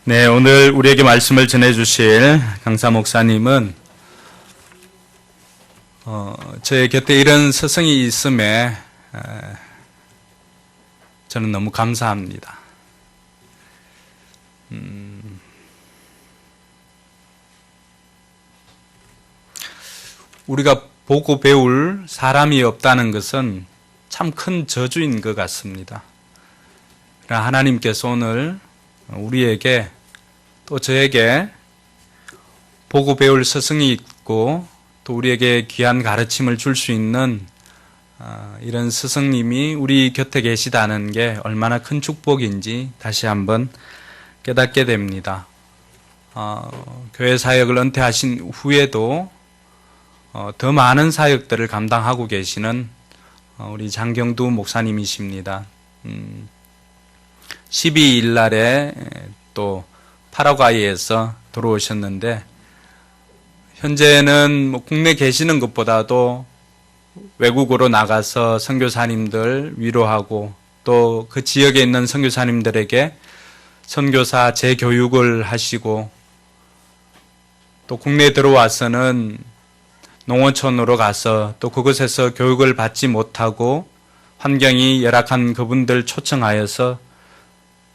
네, 오늘 우리에게 말씀을 전해주실 강사 목사님은 저의 곁에 이런 스승이 있음에 저는 너무 감사합니다. 우리가 보고 배울 사람이 없다는 것은 참 큰 저주인 것 같습니다. 그러나 하나님께서 오늘 우리에게 또 저에게 보고 배울 스승이 있고 또 우리에게 귀한 가르침을 줄 수 있는 이런 스승님이 우리 곁에 계시다는 게 얼마나 큰 축복인지 다시 한번 깨닫게 됩니다. 교회 사역을 은퇴하신 후에도 더 많은 사역들을 감당하고 계시는 우리 장경두 목사님이십니다. 12일 날에 또 파라과이에서 들어오셨는데 현재는 국내 계시는 것보다도 외국으로 나가서 선교사님들 위로하고 또 그 지역에 있는 선교사님들에게 선교사 재교육을 하시고 또 국내에 들어와서는 농어촌으로 가서 또 그곳에서 교육을 받지 못하고 환경이 열악한 그분들 초청하여서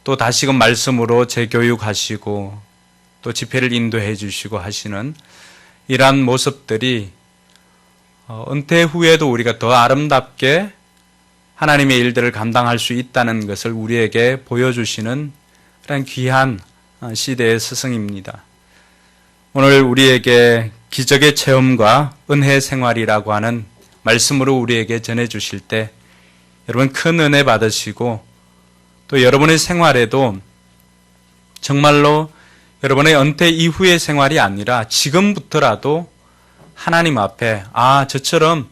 또 다시금 말씀으로 재교육하시고 또 집회를 인도해 주시고 하시는 이러한 모습들이 은퇴 후에도 우리가 더 아름답게 하나님의 일들을 감당할 수 있다는 것을 우리에게 보여주시는 그런 귀한 시대의 스승입니다. 오늘 우리에게 기적의 체험과 은혜 생활이라고 하는 말씀으로 우리에게 전해주실 때 여러분 큰 은혜 받으시고 또 여러분의 생활에도 정말로 여러분의 은퇴 이후의 생활이 아니라 지금부터라도 하나님 앞에 저처럼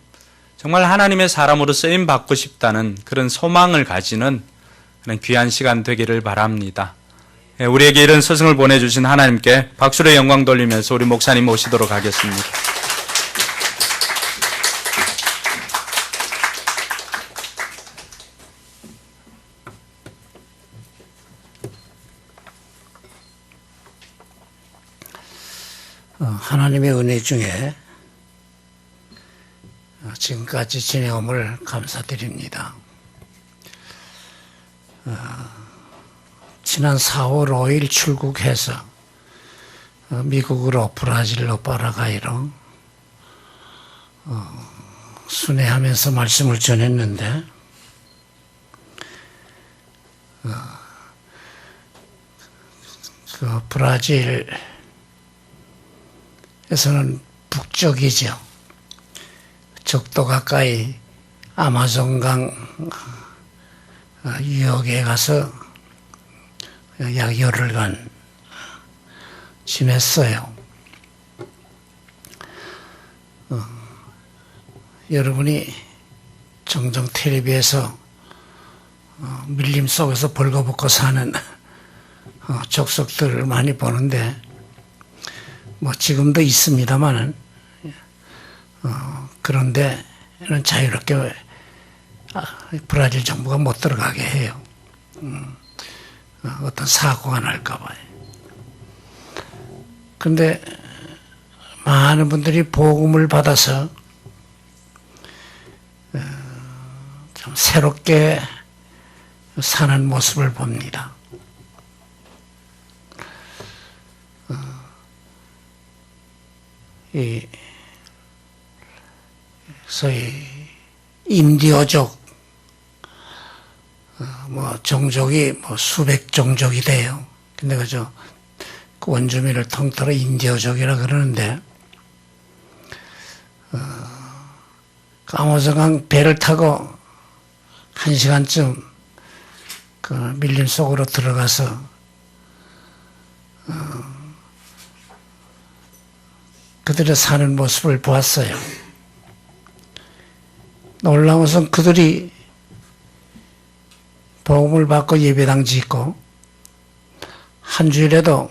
정말 하나님의 사람으로 쓰임 받고 싶다는 그런 소망을 가지는 그런 귀한 시간 되기를 바랍니다. 우리에게 이런 스승을 보내주신 하나님께 박수로 영광 돌리면서 우리 목사님 모시도록 하겠습니다. 하나님의 은혜 중에 지금까지 지내옴을 감사드립니다. 지난 4월 5일 출국해서 미국으로 브라질로 파라과이로 순회하면서 말씀을 전했는데 그 브라질에서는 북쪽이죠. 적도 가까이 아마존강 유역에 가서 약 열흘간 지냈어요. 여러분이 종종 텔레비에서 밀림 속에서 벌거벗고 사는 족속들을 많이 보는데 지금도 있습니다만은 그런데는 자유롭게 브라질 정부가 못 들어가게 해요. 어떤 사고가 날까 봐요. 그런데 많은 분들이 복음을 받아서 좀 새롭게 사는 모습을 봅니다. 이 소위 인디오족 종족이 수백 종족이 돼요. 근데 그 원주민을 통틀어 인디오족이라 그러는데 아마존강 배를 타고 1시간쯤 그 밀림 속으로 들어가서 그들이 사는 모습을 보았어요. 놀라운 것은 그들이 복음을 받고 예배당 짓고 한 주일에도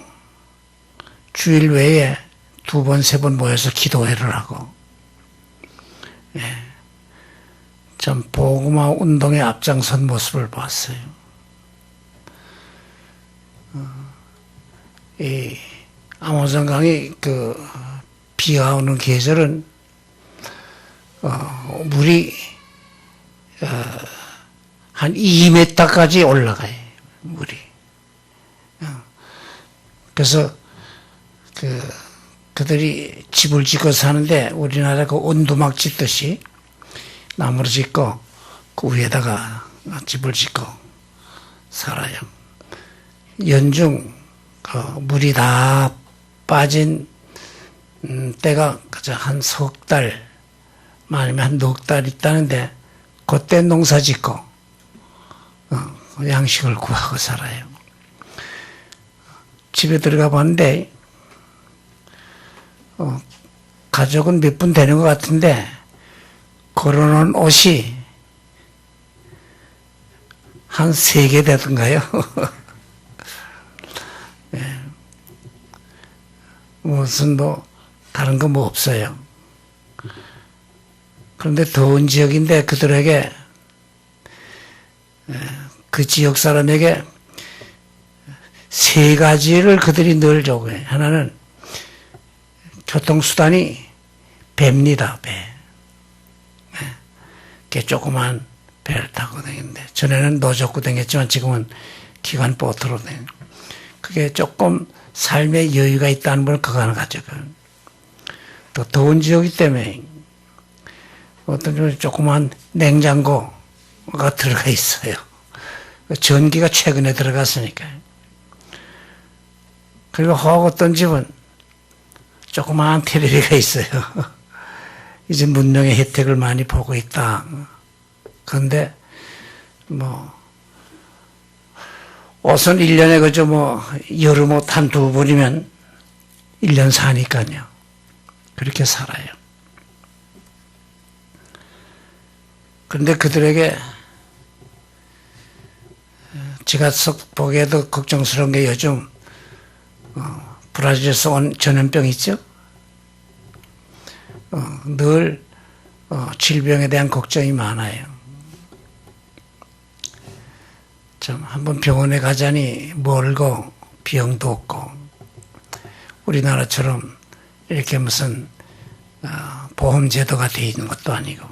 주일 외에 2번, 3번 모여서 기도회를 하고 참 복음화 운동에 앞장선 모습을 봤어요. 이 아마존강이 비가 오는 계절은 물이 한 2m까지 올라가요. 물이. 그래서 그들이 집을 짓고 사는데 우리나라 온두막 짓듯이 나무를 짓고 그 위에다가 집을 짓고 살아요. 연중 물이 다 빠진 때가 그저 한 석 달, 아니면 한 넉 달 있다는데 그때 농사 짓고 양식을 구하고 살아요. 집에 들어가 봤는데 가족은 몇 분 되는 것 같은데 걸어놓은 옷이 한 3개 되던가요? 예. 무슨 다른 거 없어요. 그런데 더운 지역인데 그들에게 그 지역 사람에게 3가지를 그들이 늘 요구해요. 하나는 교통수단이 배입니다. 배. 조그만 배를 타고 다니는데 전에는 노젓고 다녔지만 지금은 기관 보트로 다니는. 그게 조금 삶의 여유가 있다는 걸 그거 하나 가져가요. 또 더운 지역이기 때문에 어떤 조그만 냉장고가 들어가 있어요. 전기가 최근에 들어갔으니까요. 그리고 어떤 집은 조그마한 텔레비가 있어요. 이제 문명의 혜택을 많이 보고 있다. 그런데 옷은 1년에 여름옷 한 2벌이면 1년 사니까요. 그렇게 살아요. 그런데 그들에게 제가 보기에도 걱정스러운 게 요즘 브라질에서 온 전염병 있죠? 늘 질병에 대한 걱정이 많아요. 한번 병원에 가자니 멀고 병도 없고 우리나라처럼 이렇게 무슨 보험제도가 돼 있는 것도 아니고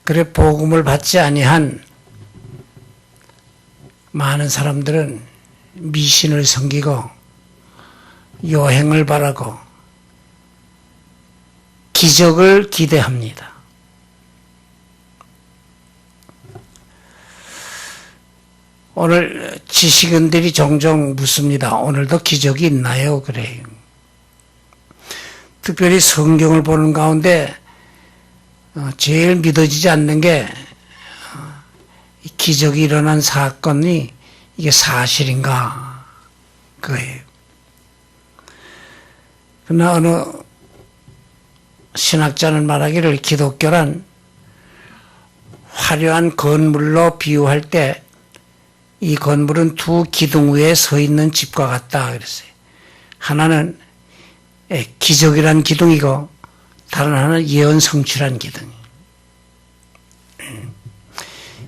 그래 복음을 받지 아니한 많은 사람들은 미신을 섬기고 여행을 바라고 기적을 기대합니다. 오늘 지식인들이 종종 묻습니다. 오늘도 기적이 있나요? 그래요. 특별히 성경을 보는 가운데 제일 믿어지지 않는 게 기적이 일어난 사건이 이게 사실인가 그거예요. 그러나 어느 신학자는 말하기를 기독교란 화려한 건물로 비유할 때 이 건물은 2 기둥 위에 서 있는 집과 같다 그랬어요. 하나는 기적이란 기둥이고 다른 하나는 예언 성취란 기둥.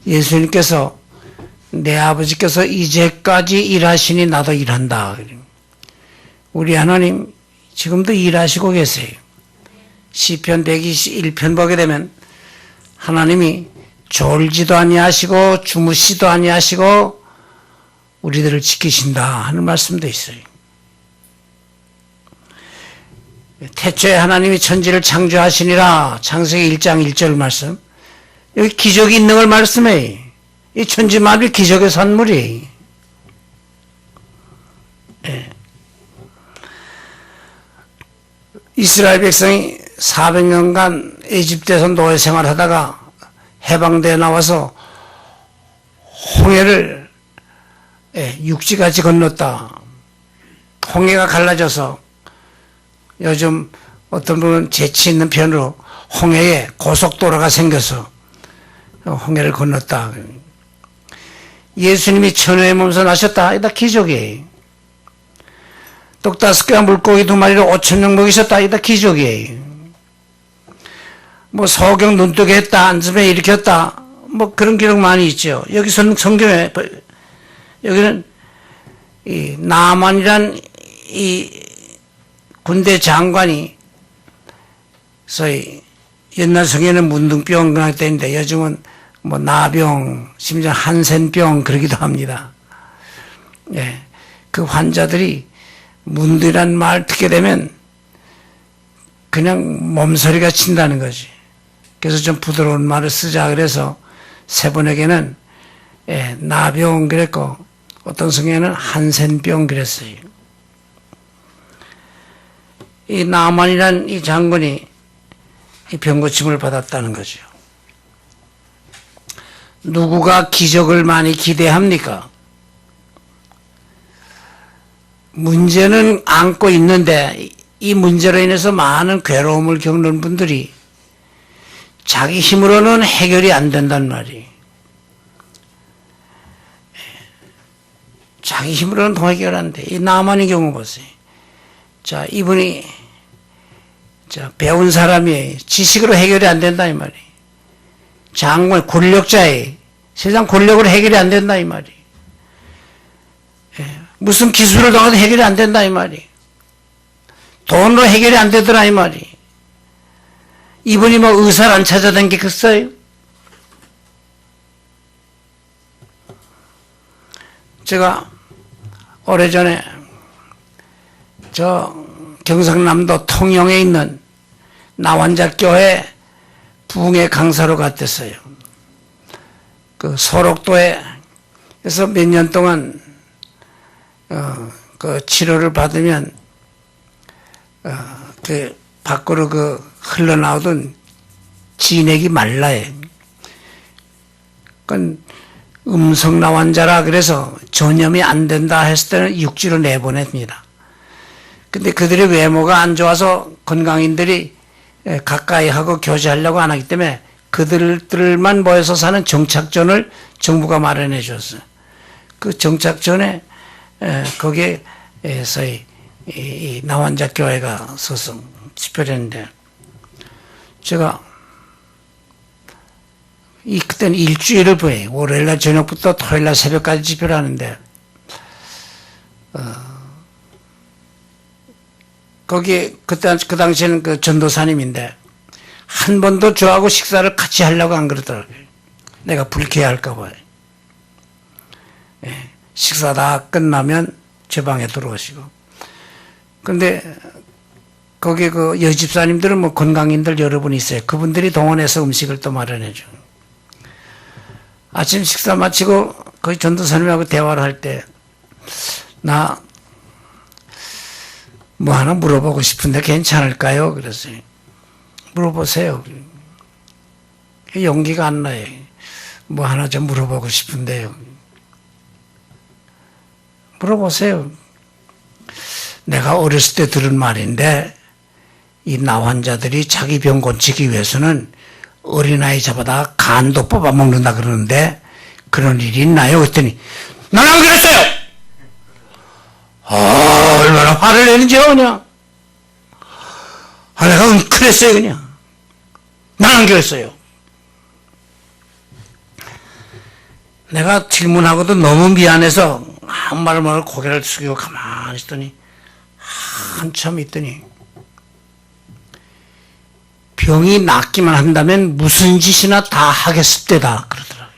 예수님께서 내 아버지께서 이제까지 일하시니 나도 일한다. 우리 하나님 지금도 일하시고 계세요. 시편 121편 보게 되면 하나님이 졸지도 아니하시고 주무시도 아니하시고 우리들을 지키신다 하는 말씀도 있어요. 태초에 하나님이 천지를 창조하시니라 창세기 1장 1절 말씀. 여기 기적이 있는 걸 말씀해. 이 천지만물 기적의 산물이. 예. 이스라엘 백성이 400년간 에집트에서 노예 생활하다가 해방되어 나와서 홍해를 육지같이 건넜다. 홍해가 갈라져서 요즘 어떤 분은 재치 있는 편으로 홍해에 고속도로가 생겨서 홍해를 건넜다. 예수님이 천우의 몸소 나셨다. 이다 기적이에요. 떡 5개와 물고기 2마리로 5,000명 먹이셨다. 이다 기적이에요. 소경 눈뜨게 했다. 안수에 일으켰다. 그런 기록 많이 있죠. 여기서는 성경에 여기는 이 나만이란 이 군대 장관이 소위 옛날 성에는 문둥병 그럴 때인데 요즘은 뭐 나병, 심지어 한센병 그러기도 합니다. 예, 그 환자들이 문둥이란 말 듣게 되면 그냥 몸소리가 친다는 거지. 그래서 좀 부드러운 말을 쓰자 그래서 세 분에게는 예, 나병 그랬고 어떤 성에는 한센병 그랬어요. 이 나만이란 이 장군이 이 병고침을 받았다는 거죠. 누구가 기적을 많이 기대합니까? 문제는 안고 있는데 이 문제로 인해서 많은 괴로움을 겪는 분들이 자기 힘으로는 해결이 안 된단 말이에요. 자기 힘으로는 더 해결 안 돼. 이 나만의 경우 보세요. 자, 이분이 배운 사람이 지식으로 해결이 안 된다 이 말이에요. 장관, 권력자의 세상 권력으로 해결이 안 된다 이 말이에요. 무슨 기술을 통해서 해결이 안 된다 이 말이에요. 돈으로 해결이 안 되더라 이 말이에요. 이분이 뭐 의사를 안 찾아다니겠어요? 제가 오래전에 저 경상남도 통영에 있는 나환자교회 부흥회 강사로 갔댔어요. 그 소록도에 그래서 몇 년 동안 그 치료를 받으면 그 밖으로 그 흘러나오던 진액이 말라요. 그건 음성 나환자라 그래서 전염이 안 된다 했을 때는 육지로 내보냅니다. 근데 그들의 외모가 안 좋아서 건강인들이 가까이 하고 교제하려고 안 하기 때문에 그들만 모여서 사는 정착존을 정부가 마련해 줬어요. 그 정착존에 거기에 서희 이 나환자 교회가 서서 집회를 했는데 제가 그때는 일주일을 보여요. 월요일날 저녁부터 토요일날 새벽까지 집회를 하는데 거기 그 당시에는 그 전도사님인데 한 번도 저하고 식사를 같이 하려고 안 그러더라고요. 내가 불쾌할까 봐요. 예, 식사 다 끝나면 제 방에 들어오시고. 근데 거기 그 여집사님들은 뭐 건강인들 여러분 있어요. 그분들이 동원해서 음식을 또 마련해줘. 아침 식사 마치고 거기 전도사님하고 대화를 할 때 나 뭐 하나 물어보고 싶은데 괜찮을까요? 그랬어요. 물어보세요. 용기가 안 나요. 뭐 하나 좀 물어보고 싶은데요. 물어보세요. 내가 어렸을 때 들은 말인데 이 나환자들이 자기 병 고치기 위해서는 어린아이 잡아다 간도 뽑아먹는다 그러는데 그런 일이 있나요? 그랬더니 난 안 그랬어요. 얼마나 화를 내는지요 그냥. 내가 웅크렸어요 그냥. 난 안 그랬어요. 내가 질문하고도 너무 미안해서 아무 말을 못하고 고개를 숙이고 가만히 있더니 한참 있더니 병이 낫기만 한다면 무슨 짓이나 다 하겠습니다 그러더라고요.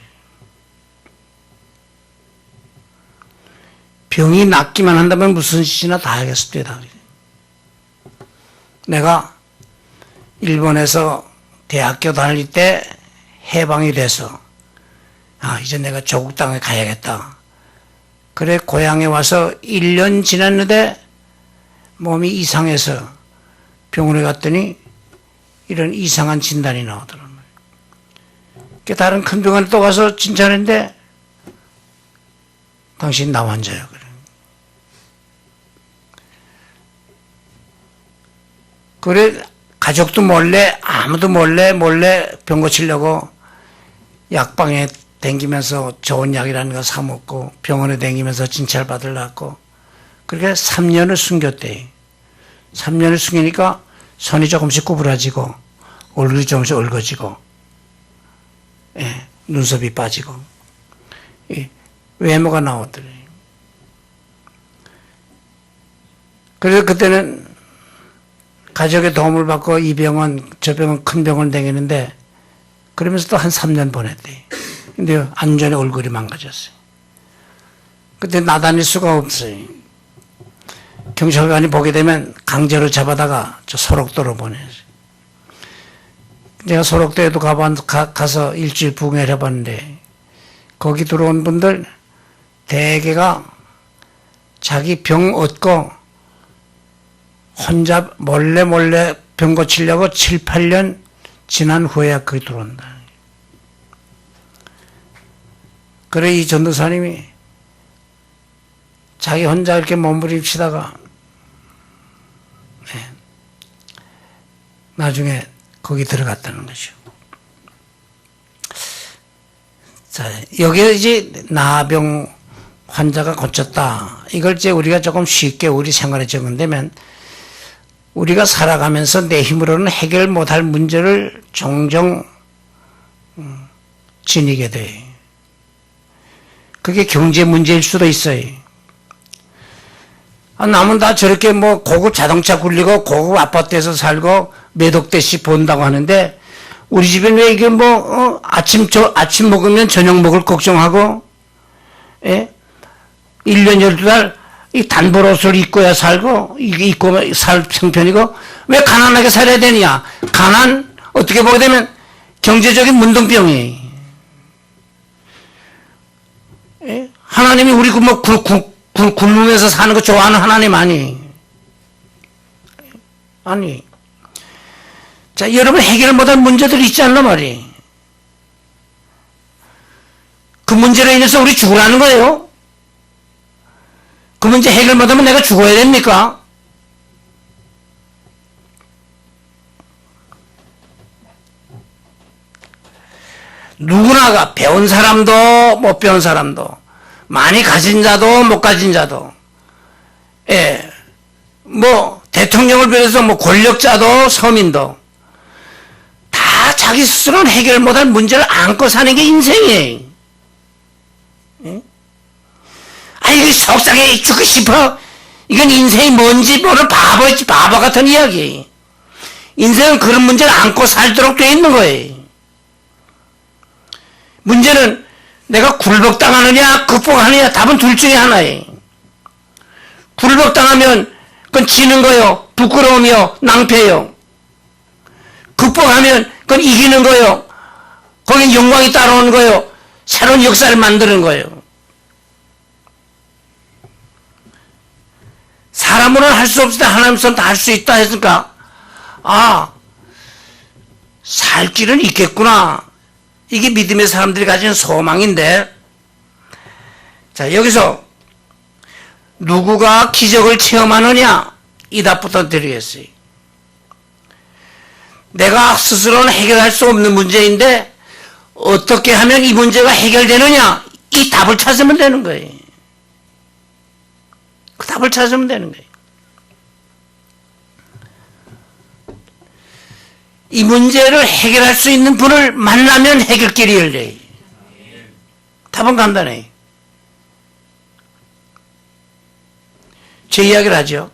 병이 낫기만 한다면 무슨 짓이나 다 하겠습니다. 내가 일본에서 대학교 다닐 때 해방이 돼서 이제 내가 조국 땅에 가야겠다. 그래 고향에 와서 1년 지났는데 몸이 이상해서 병원에 갔더니 이런 이상한 진단이 나오더란 말이에요. 다른 큰 병원에 또 가서 진찰했는데 당신 나환자야 그래. 그래 가족도 몰래 아무도 몰래 병 고치려고 약방에 댕기면서 좋은 약이라는 거 사 먹고 병원에 댕기면서 진찰 받으려고 그렇게 3년을 숨겼대. 3년을 숨기니까 손이 조금씩 구부러지고 얼굴이 조금씩 얼거지고 눈썹이 빠지고 외모가 나오더래. 그래서 그때는 가족의 도움을 받고 이 병원, 저 병원, 큰 병원 다니는데 그러면서 또 한 3년 보냈대. 근데 안전에 얼굴이 망가졌어요. 그때 나다닐 수가 없어요. 경찰관이 보게 되면 강제로 잡아다가 저 소록도로 보내요. 내가 소록도에도 가서 일주일 부흥회를 해봤는데 거기 들어온 분들 대개가 자기 병 얻고 혼자 몰래 병 고치려고 7, 8년 지난 후에야 거기 들어온다. 그래 이 전도사님이 자기 혼자 이렇게 몸부림치다가 나중에 거기 들어갔다는 거죠. 자, 여기에 이제 나병 환자가 고쳤다. 이걸 이제 우리가 조금 쉽게 우리 생활에 적용되면 우리가 살아가면서 내 힘으로는 해결 못할 문제를 종종 지니게 돼. 그게 경제 문제일 수도 있어요. 남은 다 저렇게 뭐 고급 자동차 굴리고 고급 아파트에서 살고 몇억 대씩 본다고 하는데 우리 집엔 왜 이게 뭐 아침 먹으면 저녁 먹을 걱정하고 1년 12달 이 단벌옷을 입고야 살고 이게 입고 살 형편이고 왜 가난하게 살아야 되냐. 가난 어떻게 보게 되면 경제적인 문둥병이 하나님이 우리 뭐 굶으면서 사는 거 좋아하는 하나님 아니. 자, 여러분 해결 못할 문제들이 있지 않나 말이에요. 그 문제로 인해서 우리 죽으라는 거예요. 그 문제 해결 못하면 내가 죽어야 됩니까? 누구나가 배운 사람도 못 배운 사람도 많이 가진 자도 못 가진 자도 뭐 대통령을 비롯해서 뭐 권력자도 서민도 다 자기 스스로는 해결 못할 문제를 안고 사는 게 인생이에요. 이거 속상해 죽고 싶어? 이건 인생이 뭔지 모르는 바보 같은 이야기. 인생은 그런 문제를 안고 살도록 되어 있는 거예요. 문제는 내가 굴복당하느냐 극복하느냐 답은 둘 중에 하나예요. 굴복당하면 그건 지는 거요. 부끄러움이요. 낭패요. 극복하면 그건 이기는 거요. 거긴 영광이 따라오는 거요. 새로운 역사를 만드는 거예요. 사람으로는 할 수 없을 때 하나님께서는 다 할 수 있다 했으니까 살 길은 있겠구나. 이게 믿음의 사람들이 가진 소망인데 자 여기서 누구가 기적을 체험하느냐 이 답부터 드리겠어요. 내가 스스로는 해결할 수 없는 문제인데 어떻게 하면 이 문제가 해결되느냐 이 답을 찾으면 되는 거예요. 그 답을 찾으면 되는 거예요. 이 문제를 해결할 수 있는 분을 만나면 해결길이 열려요. 답은 간단해요. 제 이야기를 하죠.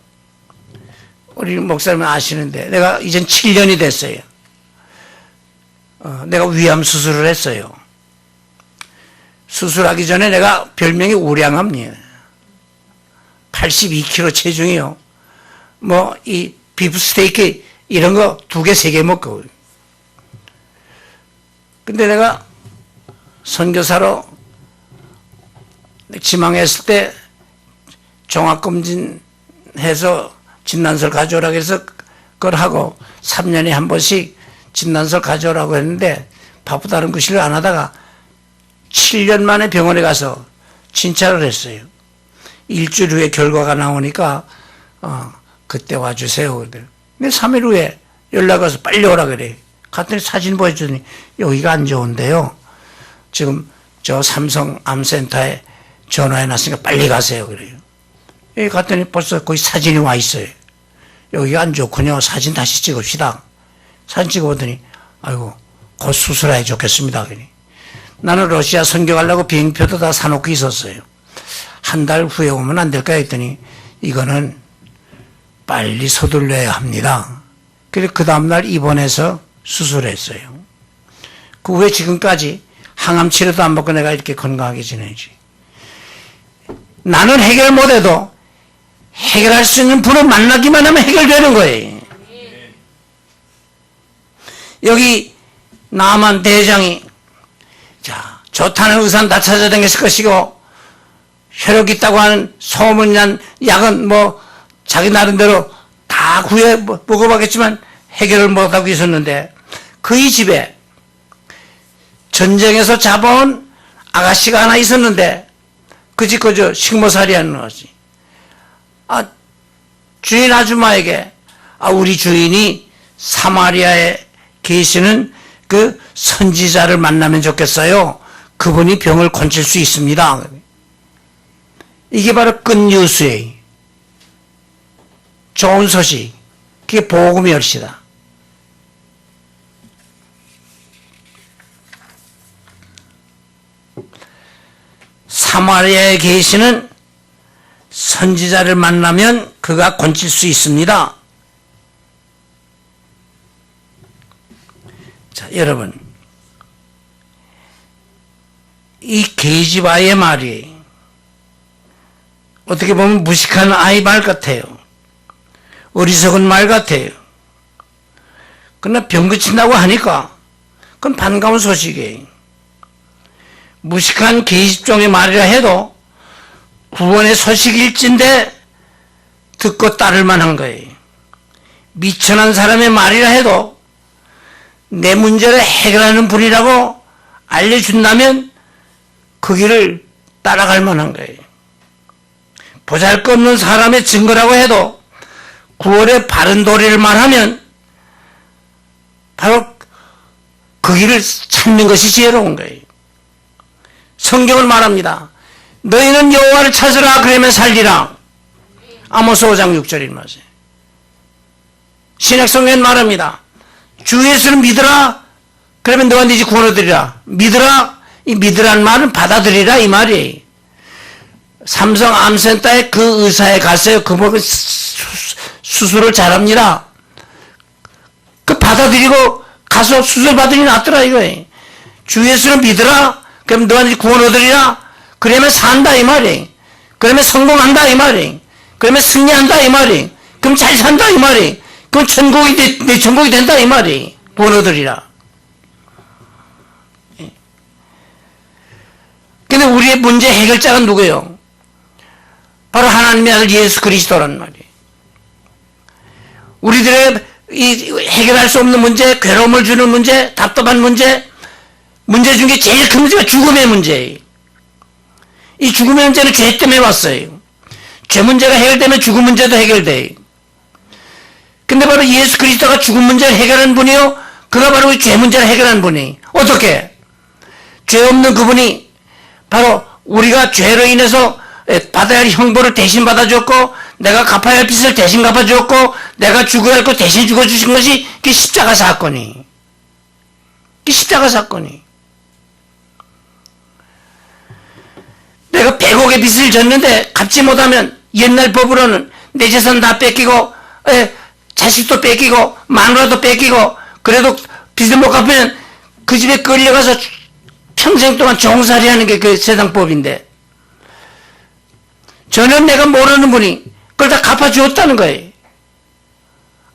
우리 목사님은 아시는데 내가 이젠 7년이 됐어요. 내가 위암 수술을 했어요. 수술하기 전에 내가 별명이 우량암이에요. 82kg 체중이요. 뭐 이 비프 스테이크 이런 거 2개, 3개 먹고. 근데 내가 선교사로 지망했을 때 종합검진 해서 진단서를 가져오라고 해서 그걸 하고 3년에 한 번씩 진단서를 가져오라고 했는데 바쁘다는 그 실을 안 하다가 7년 만에 병원에 가서 진찰을 했어요. 일주일 후에 결과가 나오니까 그때 와주세요. 근데 3일 후에 연락 와서 빨리 오라 그래. 갔더니 사진 보여주더니 여기가 안 좋은데요. 지금 저 삼성 암센터에 전화해놨으니까 빨리 가세요. 그래요. 여기 갔더니 벌써 거기 사진이 와 있어요. 여기가 안 좋군요. 사진 다시 찍읍시다. 사진 찍어보더니 아이고 곧 수술해 좋겠습니다. 그러니. 나는 러시아 선교 가려고 비행표도 다 사놓고 있었어요. 한 달 후에 오면 안 될까 했더니 이거는 빨리 서둘러야 합니다. 그래서 그 다음날 입원해서 수술했어요. 그 후에 지금까지 항암 치료도 안 받고 내가 이렇게 건강하게 지내지. 나는 해결 못해도 해결할 수 있는 분을 만나기만 하면 해결되는 거예요. 여기 남한 대장이 자 좋다는 의사는 다 찾아다녔을 것이고 혈액 있다고 하는 소문이 난 약은 뭐 자기 나름대로 다 구해 먹어봤겠지만 해결을 못하고 있었는데 그의 집에 전쟁에서 잡아온 아가씨가 하나 있었는데 그 집 그저 식모살이 하는 거지. 주인 아줌마에게 우리 주인이 사마리아에 계시는 그 선지자를 만나면 좋겠어요. 그분이 병을 고칠 수 있습니다. 이게 바로 끝뉴스예요. 좋은 소식. 그게 복음의 열시다. 사마리아에 계시는 선지자를 만나면 그가 고칠 수 있습니다. 자, 여러분, 이 게시바의 말이 어떻게 보면 무식한 아이 말 같아요. 어리석은 말 같아요. 그러나 병 그친다고 하니까 그건 반가운 소식이에요. 무식한 계집종의 말이라 해도 구원의 소식일진데 듣고 따를 만한 거예요. 미천한 사람의 말이라 해도 내 문제를 해결하는 분이라고 알려준다면 그 길을 따라갈 만한 거예요. 보잘것없는 사람의 증거라고 해도 구원의 바른 도리를 말하면 바로 그 길을 찾는 것이 지혜로운 거예요. 성경을 말합니다. 너희는 여호와를 찾으라 그러면 살리라. 아모스 5장 6절인 말이에요. 신약성경은 말합니다. 주 예수를 믿으라 그러면 너가 네 집 구원 얻으리라. 믿으라. 이 믿으라는 말은 받아들이라 이 말이에요. 삼성 암센터에 그 의사에 갔어요. 그분은 수술을 잘합니다. 그 받아들이고 가서 수술 받으니 낫더라 이거예요. 주 예수를 믿으라. 그럼 너가 네 구원 얻으리라. 그러면 산다 이 말이. 그러면 성공한다 이 말이. 그러면 승리한다 이 말이. 그럼 잘 산다 이 말이. 그럼 천국이 내 천국이 된다 이 말이. 구원 얻으리라. 근데 우리의 문제 해결자가 누구예요? 바로 하나님의 아들 예수 그리스도란 말이에요. 우리들의 이 해결할 수 없는 문제, 괴로움을 주는 문제, 답답한 문제 중에 제일 큰 문제가 죽음의 문제예요. 이 죽음의 문제는 죄 때문에 왔어요. 죄 문제가 해결되면 죽음 문제도 해결돼요. 근데 바로 예수 그리스도가 죽음 문제를 해결하는 분이요. 그가 바로 죄 문제를 해결하는 분이에요. 어떻게? 죄 없는 그분이 바로 우리가 죄로 인해서 받아야 할 형벌을 대신 받아줬고 내가 갚아야 할 빚을 대신 갚아줬고 내가 죽어야 할 거 대신 죽어주신 것이 그 십자가 사건이. 그 십자가 사건이. 내가 100억의 빚을 졌는데 갚지 못하면 옛날 법으로는 내 재산 다 뺏기고 자식도 뺏기고 마누라도 뺏기고 그래도 빚을 못 갚으면 그 집에 끌려가서 평생 동안 종살이하는 게 그 세상 법인데 저는 내가 모르는 분이 그걸 다 갚아주었다는 거예요.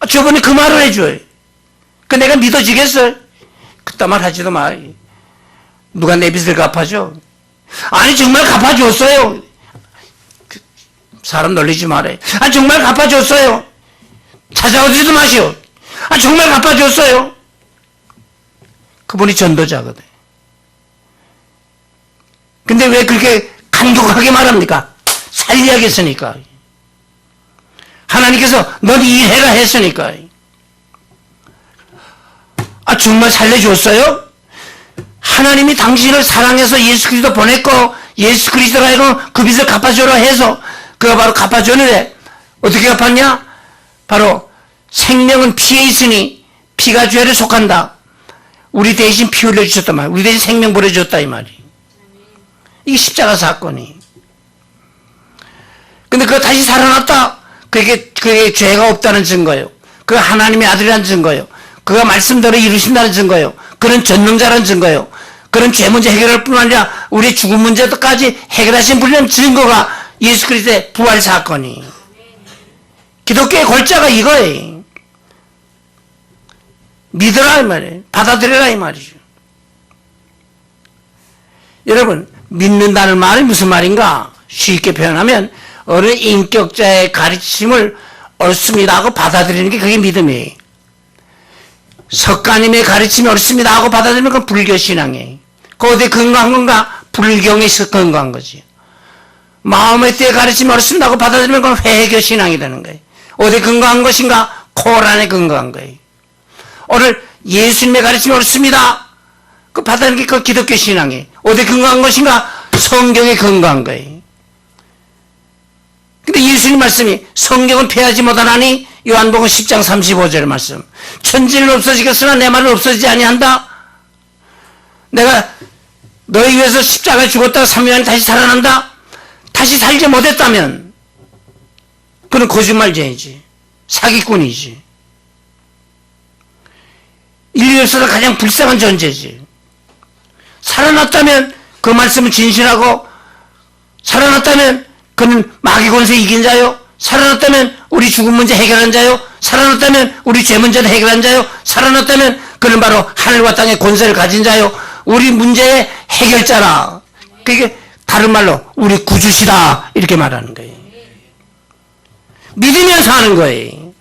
저분이 그 말을 해줘요. 그 내가 믿어지겠어요? 그딴 말 하지도 마. 누가 내 빚을 갚아줘? 아니 정말 갚아줬어요. 사람 놀리지 말아요. 정말 갚아줬어요. 찾아오지도 마시오. 정말 갚아줬어요. 그분이 전도자거든. 근데 왜 그렇게 간곡하게 말합니까? 살려야겠으니까. 하나님께서 넌 일해라 했으니까. 정말 살려줬어요? 하나님이 당신을 사랑해서 예수 그리스도 보냈고 예수 그리스도라 해서 그 빚을 갚아줘라 해서 그가 바로 갚아줬는데 어떻게 갚았냐? 바로 생명은 피에 있으니 피가 죄를 속한다. 우리 대신 피 흘려주셨단 말이야. 우리 대신 생명 보내줬다 이 말이. 이게 십자가 사건이. 근데 그가 다시 살아났다. 그게 죄가 없다는 증거예요. 그가 하나님의 아들이라는 증거예요. 그가 말씀대로 이루신다는 증거예요. 그는 전능자라는 증거예요. 그런 죄 문제 해결할 뿐만 아니라 우리의 죽음 문제도까지 해결하신 분이라는 증거가 예수 그리스도의 부활 사건이. 기독교의 골자가 이거예요. 믿으라 이 말이에요. 받아들여라 이 말이죠. 여러분, 믿는다는 말이 무슨 말인가? 쉽게 표현하면 어느 인격자의 가르침을 옳습니다 하고 받아들이는 게 그게 믿음이에요. 석가님의 가르침이 옳습니다 하고 받아들이는 건 불교신앙이에요. 그 어디에 근거한 건가? 불경에 근거한 거지. 마음의 때의 가르침이 옳습니다 하고 받아들이는 건 회교신앙이 되는 거예요. 어디에 근거한 것인가? 코란에 근거한 거예요. 오늘 예수님의 가르침이 옳습니다. 그 받아들이는 게 그 기독교 신앙이에요. 어디에 근거한 것인가? 성경에 근거한 거예요. 근데 예수님 말씀이 성경은 폐하지 못하나니 요한복음 10장 35절 말씀. 천지는 없어지겠으나 내 말은 없어지지 아니한다. 내가 너희 위해서 십자가에 죽었다가 3일 만에 다시 살아난다. 다시 살지 못했다면 그는 거짓말쟁이지. 사기꾼이지. 인류에서도 가장 불쌍한 존재지. 살아났다면 그 말씀은 진실하고, 살아났다면 그는 마귀 권세 이긴 자요. 살아났다면 우리 죽음 문제 해결한 자요. 살아났다면 우리 죄 문제를 해결한 자요. 살아났다면 그는 바로 하늘과 땅의 권세를 가진 자요. 우리 문제의 해결자라. 그게 다른 말로 우리 구주시다 이렇게 말하는 거예요. 믿으면서 하는 거예요.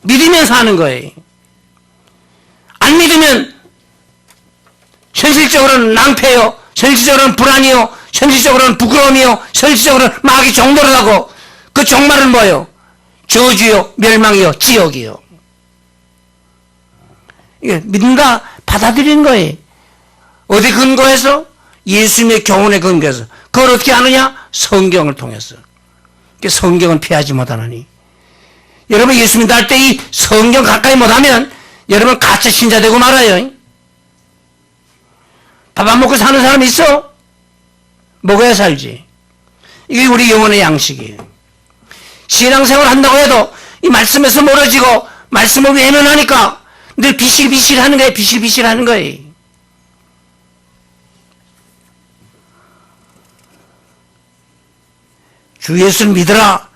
믿으면서 하는 거예요. 안 믿으면 현실적으로는 낭패요. 현실적으로는 불안이요. 현실적으로는 부끄러움이요. 현실적으로는 마귀 종노릇하고 그 종말은 뭐예요? 저주요, 멸망이요, 지옥이요. 이게 믿는가 받아들이는 거예요. 어디 근거해서? 예수님의 교훈에 근거해서. 그걸 어떻게 아느냐? 성경을 통해서. 성경은 피하지 못하느니. 여러분 예수 믿다 할 때 이 성경 가까이 못하면 여러분 가짜 신자 되고 말아요. 밥 안 먹고 사는 사람 있어? 먹어야 살지. 이게 우리 영혼의 양식이에요. 신앙생활 한다고 해도 이 말씀에서 멀어지고 말씀을 외면하니까 늘 비실비실 하는 거예요. 비실비실 하는 거예요. 주 예수를 믿으라.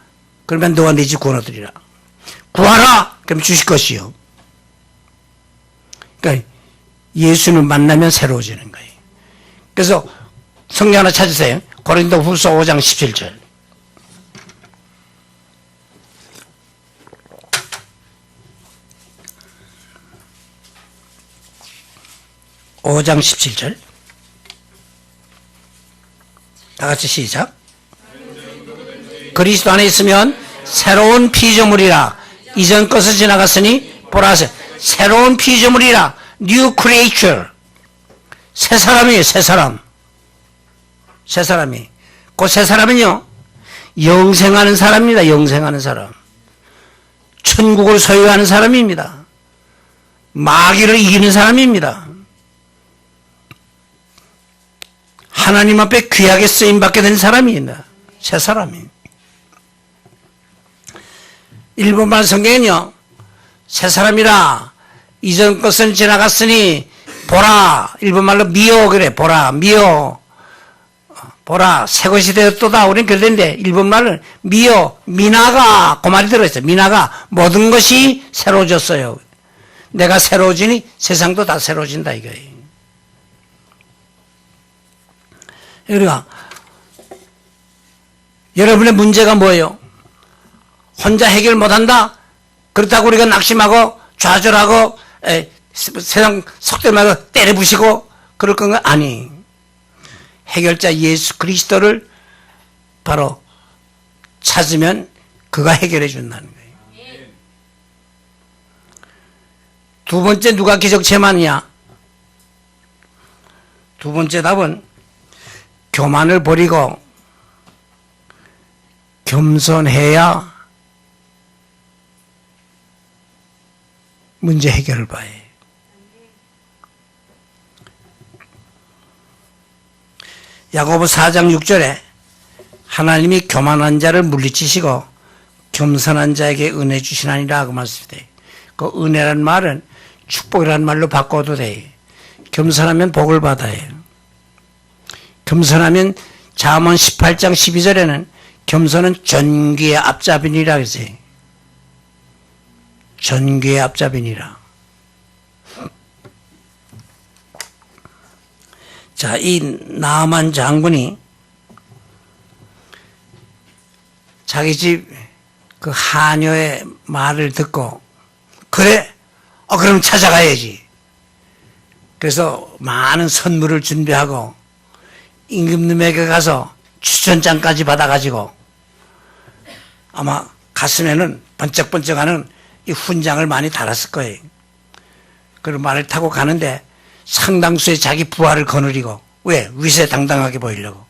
그러면 너와 네 집 구원 얻으리라. 구하라. 그러면 주실 것이요. 그러니까 예수를 만나면 새로워지는 거예요. 그래서 성경 하나 찾으세요. 고린도 후서 5장 17절. (5장 17절) 다 같이 시작. 그리스도 안에 있으면 새로운 피조물이라. 이전 것을 지나갔으니 보라 새로운 피조물이라. New creature. 새 사람이에요. 새 사람. 새 사람이. 그 새 사람은요 영생하는 사람입니다. 영생하는 사람. 천국을 소유하는 사람입니다. 마귀를 이기는 사람입니다. 하나님 앞에 귀하게 쓰임받게 된 사람입니다. 새 사람이. 일본말 성경은요 새 사람이라. 이전 것은 지나갔으니 보라. 일본말로 미오 그래. 보라 미오. 보라 새 것이 되었도다. 우리는 그랬는데 일본말은 미오 미나가 그 말이 들어있어요. 미나가 모든 것이 새로워졌어요. 내가 새로워지니 세상도 다 새로워진다 이거예요. 그러니까 여러분의 문제가 뭐예요? 혼자 해결 못한다? 그렇다고 우리가 낙심하고 좌절하고 세상 속된 말로 때려부시고 그럴 건가? 아니. 해결자 예수 그리스도를 바로 찾으면 그가 해결해 준다는 거예요. 두 번째 누가 기적체만이냐? 두 번째 답은 교만을 버리고 겸손해야 문제 해결을 봐야 해요. 야고보 4장 6절에 하나님이 교만한 자를 물리치시고 겸손한 자에게 은혜 주시나니라 그 말씀이 돼. 그 은혜란 말은 축복이라는 말로 바꿔도 돼. 겸손하면 복을 받아요. 겸손하면 잠언 18장 12절에는 겸손은 존귀의 앞잡이니라 그랬어요. 존귀의 앞잡이니라. 자, 이 나아만 장군이 자기 집 그 하녀의 말을 듣고 그래? 그럼 찾아가야지. 그래서 많은 선물을 준비하고 임금님에게 가서 추천장까지 받아가지고 아마 가슴에는 번쩍번쩍하는 이 훈장을 많이 달았을 거예요. 그리고 말을 타고 가는데 상당수의 자기 부하를 거느리고 왜? 위세당당하게 보이려고.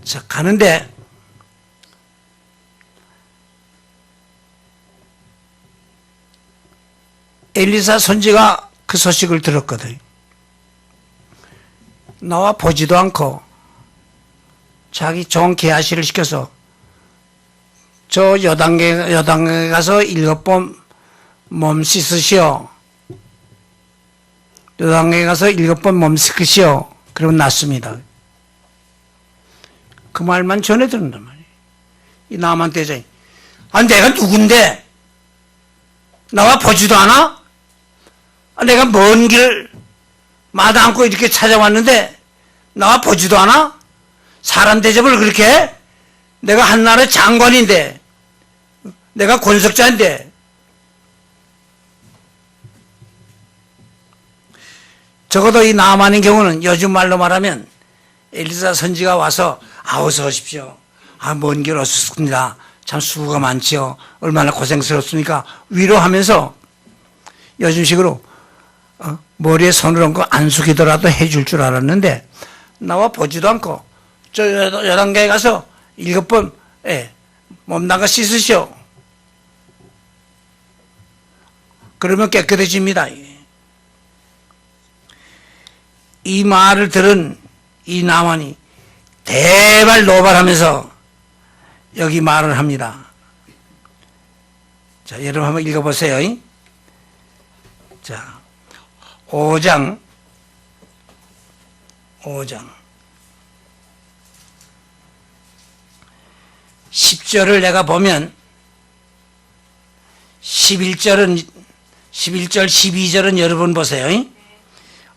자, 가는데 엘리사 선지가 그 소식을 들었거든. 나와 보지도 않고 자기 종 게하시를 시켜서 저 여당에 가서 7번 몸 씻으시오. 여당에 가서 7번 몸 씻으시오. 그러면 낫습니다. 그 말만 전해 들은단 말이에요. 이 나만 대장이. 내가 누군데? 나와 보지도 않아? 내가 먼 길 마다 않고 이렇게 찾아왔는데 나와 보지도 않아? 사람 대접을 그렇게 해? 내가 한나라의 장관인데 내가 권석자인데 적어도 이 나만의 경우는 요즘 말로 말하면 엘리사 선지가 와서 어서 오십시오. 먼 길 오셨습니다. 참 수고가 많지요. 얼마나 고생스럽습니까? 위로하면서 요즘식으로 머리에 손을 얹고 안숙이더라도 해줄 줄 알았는데 나와 보지도 않고 저 여단가에 가서 7번 몸담가 씻으시오. 그러면 깨끗해집니다. 이 말을 들은 이 나만이 대발 노발하면서 여기 말을 합니다. 자, 여러분 한번 읽어보세요. 자, 5장 10절을 내가 보면 11절, 12절은 여러분 보세요.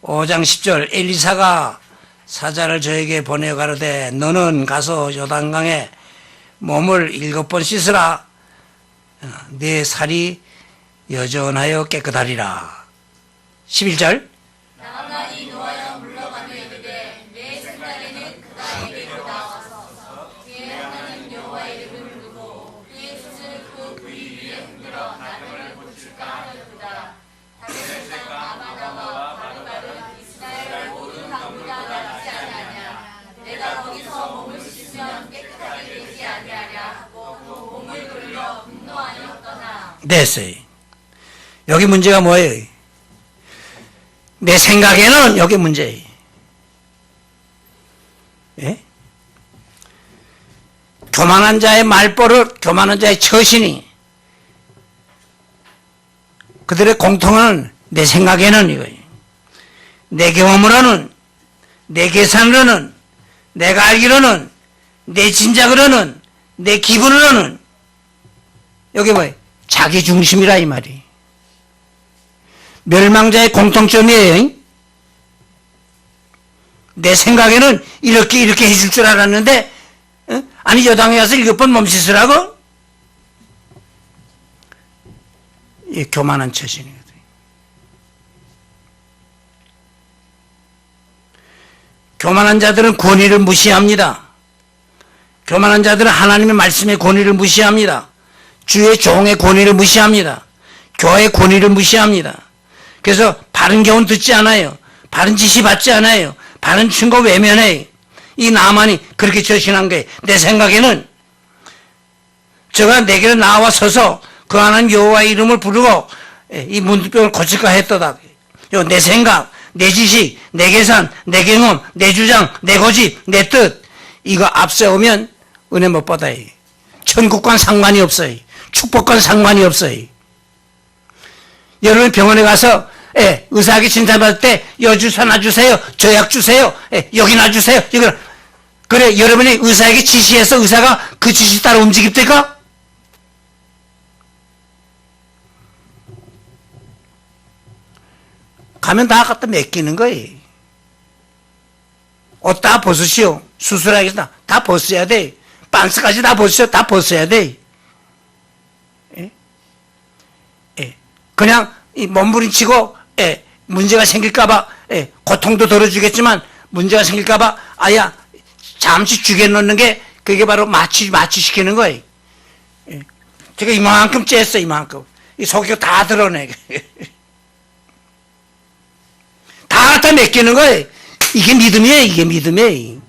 5장 10절 엘리사가 사자를 저에게 보내어 가로되 너는 가서 요단강에 몸을 7번 씻으라. 내 살이 여전하여 깨끗하리라. 11절 나만이 노하여 물러가며 이르되 내 생각에는 그가 에게로 나와서 그의 하나님 여호와의 이름을 부르고 그의 손을 그 부위 위에 흔들어 나병을 고칠까 하였도다. 다윗의 아마다와 바르바른 이스라엘 모든 강구가 낫지 아니하냐. 내가 거기서 몸을 씻으면 깨끗하게 되지 아니하랴 하고 몸을 돌려 분노하여 떠나. 됐어요. 여기 문제가 뭐예요? 내 생각에는 여기 문제예요. 예? 교만한 자의 말버릇, 교만한 자의 처신이 그들의 공통은 내 생각에는 이거예요. 내 경험으로는, 내 계산으로는, 내가 알기로는, 내 짐작으로는, 내 기분으로는 여기 뭐예요? 자기 중심이라 이 말이. 멸망자의 공통점이에요. 내 생각에는 이렇게 해줄 줄 알았는데 아니 여당에 가서 7번 몸 씻으라고? 이 교만한 처신이거든요. 교만한 자들은 권위를 무시합니다. 교만한 자들은 하나님의 말씀의 권위를 무시합니다. 주의 종의 권위를 무시합니다. 교회의 권위를 무시합니다. 그래서 바른 교훈 듣지 않아요. 바른 지시 받지 않아요. 바른 충고 외면해요. 이 나만이 그렇게 처신한 거예요. 내 생각에는 저가 내게로 나와 서서 그 하나님 여호와의 이름을 부르고 이 문둥병을 고칠까 했도다. 내 생각, 내 지식, 내 계산, 내 경험, 내 주장, 내 고집, 내 뜻 이거 앞세우면 은혜 못 받아요. 천국과는 상관이 없어요. 축복과는 상관이 없어요. 여러분 병원에 가서 의사에게 진단받을 때 여주사 놔주세요. 저 약 주세요. 여기 놔주세요. 여기 그래 여러분이 의사에게 지시해서 의사가 그 지시 따라 움직입니까? 가면 다 갖다 맡기는 거예요. 옷 다 벗으시오. 수술하겠다. 다 벗어야 돼. 반스까지 다 벗으시오. 다 벗어야 돼. 그냥 몸부림치고 문제가 생길까봐 고통도 덜어주겠지만 문제가 생길까봐 아야 잠시 죽여놓는 게 그게 바로 마취시키는 거예요. 제가 이만큼 쬐었어 이만큼. 이 속이 다 드러내. 다 갖다 맡기는 거예요. 이게 믿음이에요. 이게 믿음이에요.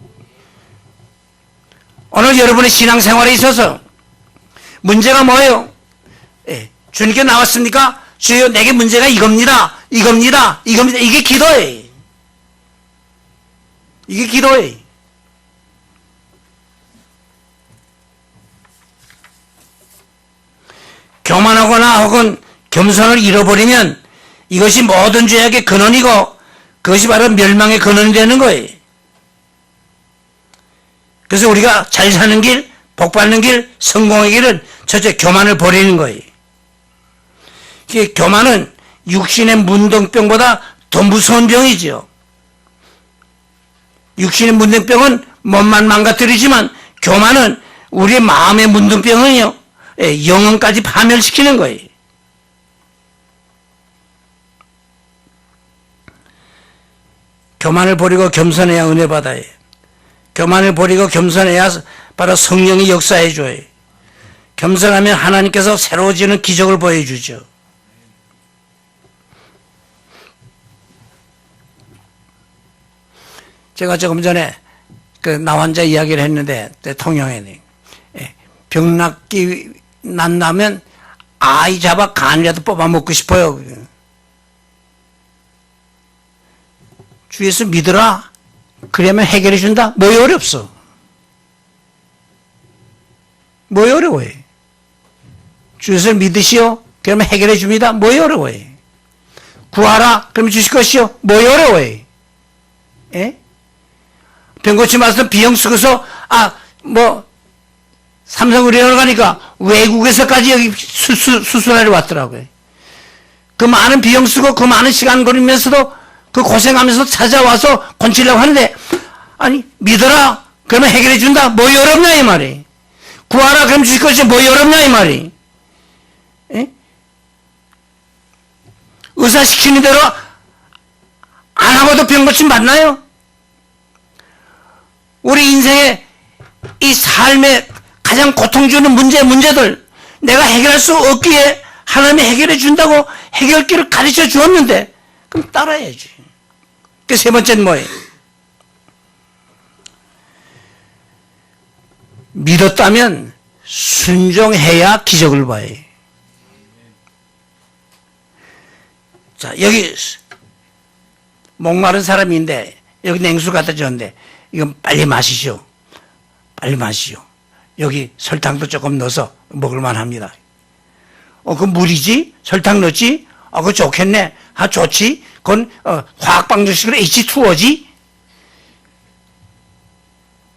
오늘 여러분의 신앙생활에 있어서 문제가 뭐예요? 주님께 나왔습니까? 주여 내게 문제가 이겁니다. 이겁니다. 이겁니다. 이게 기도예요. 이게 기도예요. 교만하거나 혹은 겸손을 잃어버리면 이것이 모든 죄악의 근원이고 그것이 바로 멸망의 근원이 되는 거예요. 그래서 우리가 잘 사는 길, 복 받는 길, 성공의 길은 첫째 교만을 버리는 거예요. 교만은 육신의 문둥병보다 더 무서운 병이죠. 육신의 문둥병은 몸만 망가뜨리지만 교만은 우리의 마음의 문둥병은요, 영혼까지 파멸시키는 거예요. 교만을 버리고 겸손해야 은혜 받아요. 교만을 버리고 겸손해야 바로 성령이 역사해 줘요. 겸손하면 하나님께서 새로워지는 기적을 보여주죠. 제가 조금 전에 나 혼자 이야기를 했는데 대통령이 병 난다면 아이 잡아 간이라도 뽑아 먹고 싶어요. 주 예수 믿으라. 그러면 해결해 준다. 뭐이 어렵소? 뭐이 어려워요? 주 예수를 믿으시오. 그러면 해결해 줍니다. 뭐이 어려워요? 구하라. 그러면 주실 것이요. 뭐이 어려워요? 병 고치 와서 비용 쓰고서 삼성의료원을 가니까 외국에서까지 여기 수술하러 왔더라고요. 그 많은 비용 쓰고 그 많은 시간 걸리면서도 그 고생하면서 찾아와서 고치려고 하는데 아니 믿어라 그러면 해결해 준다. 뭐이 어렵냐 이 말이. 구하라 그러면 주실 것이 뭐이 어렵냐 이 말이. 의사 시키는 대로 안 하고도 병 고침 받나요? 우리 인생의 이 삶의 가장 고통 주는 문제들 내가 해결할 수 없기에 하나님이 해결해 준다고 해결길을 가르쳐 주었는데 그럼 따라야지. 그 세 번째는 뭐예요? 믿었다면 순종해야 기적을 봐요. 자, 여기 목마른 사람인데 여기 냉수 갖다 줬는데 이건 빨리 마시죠. 빨리 마시죠. 여기 설탕도 조금 넣어서 먹을만 합니다. 그 물이지? 설탕 넣었지? 그거 좋겠네. 좋지? 그건 화학방정식으로 H2O지?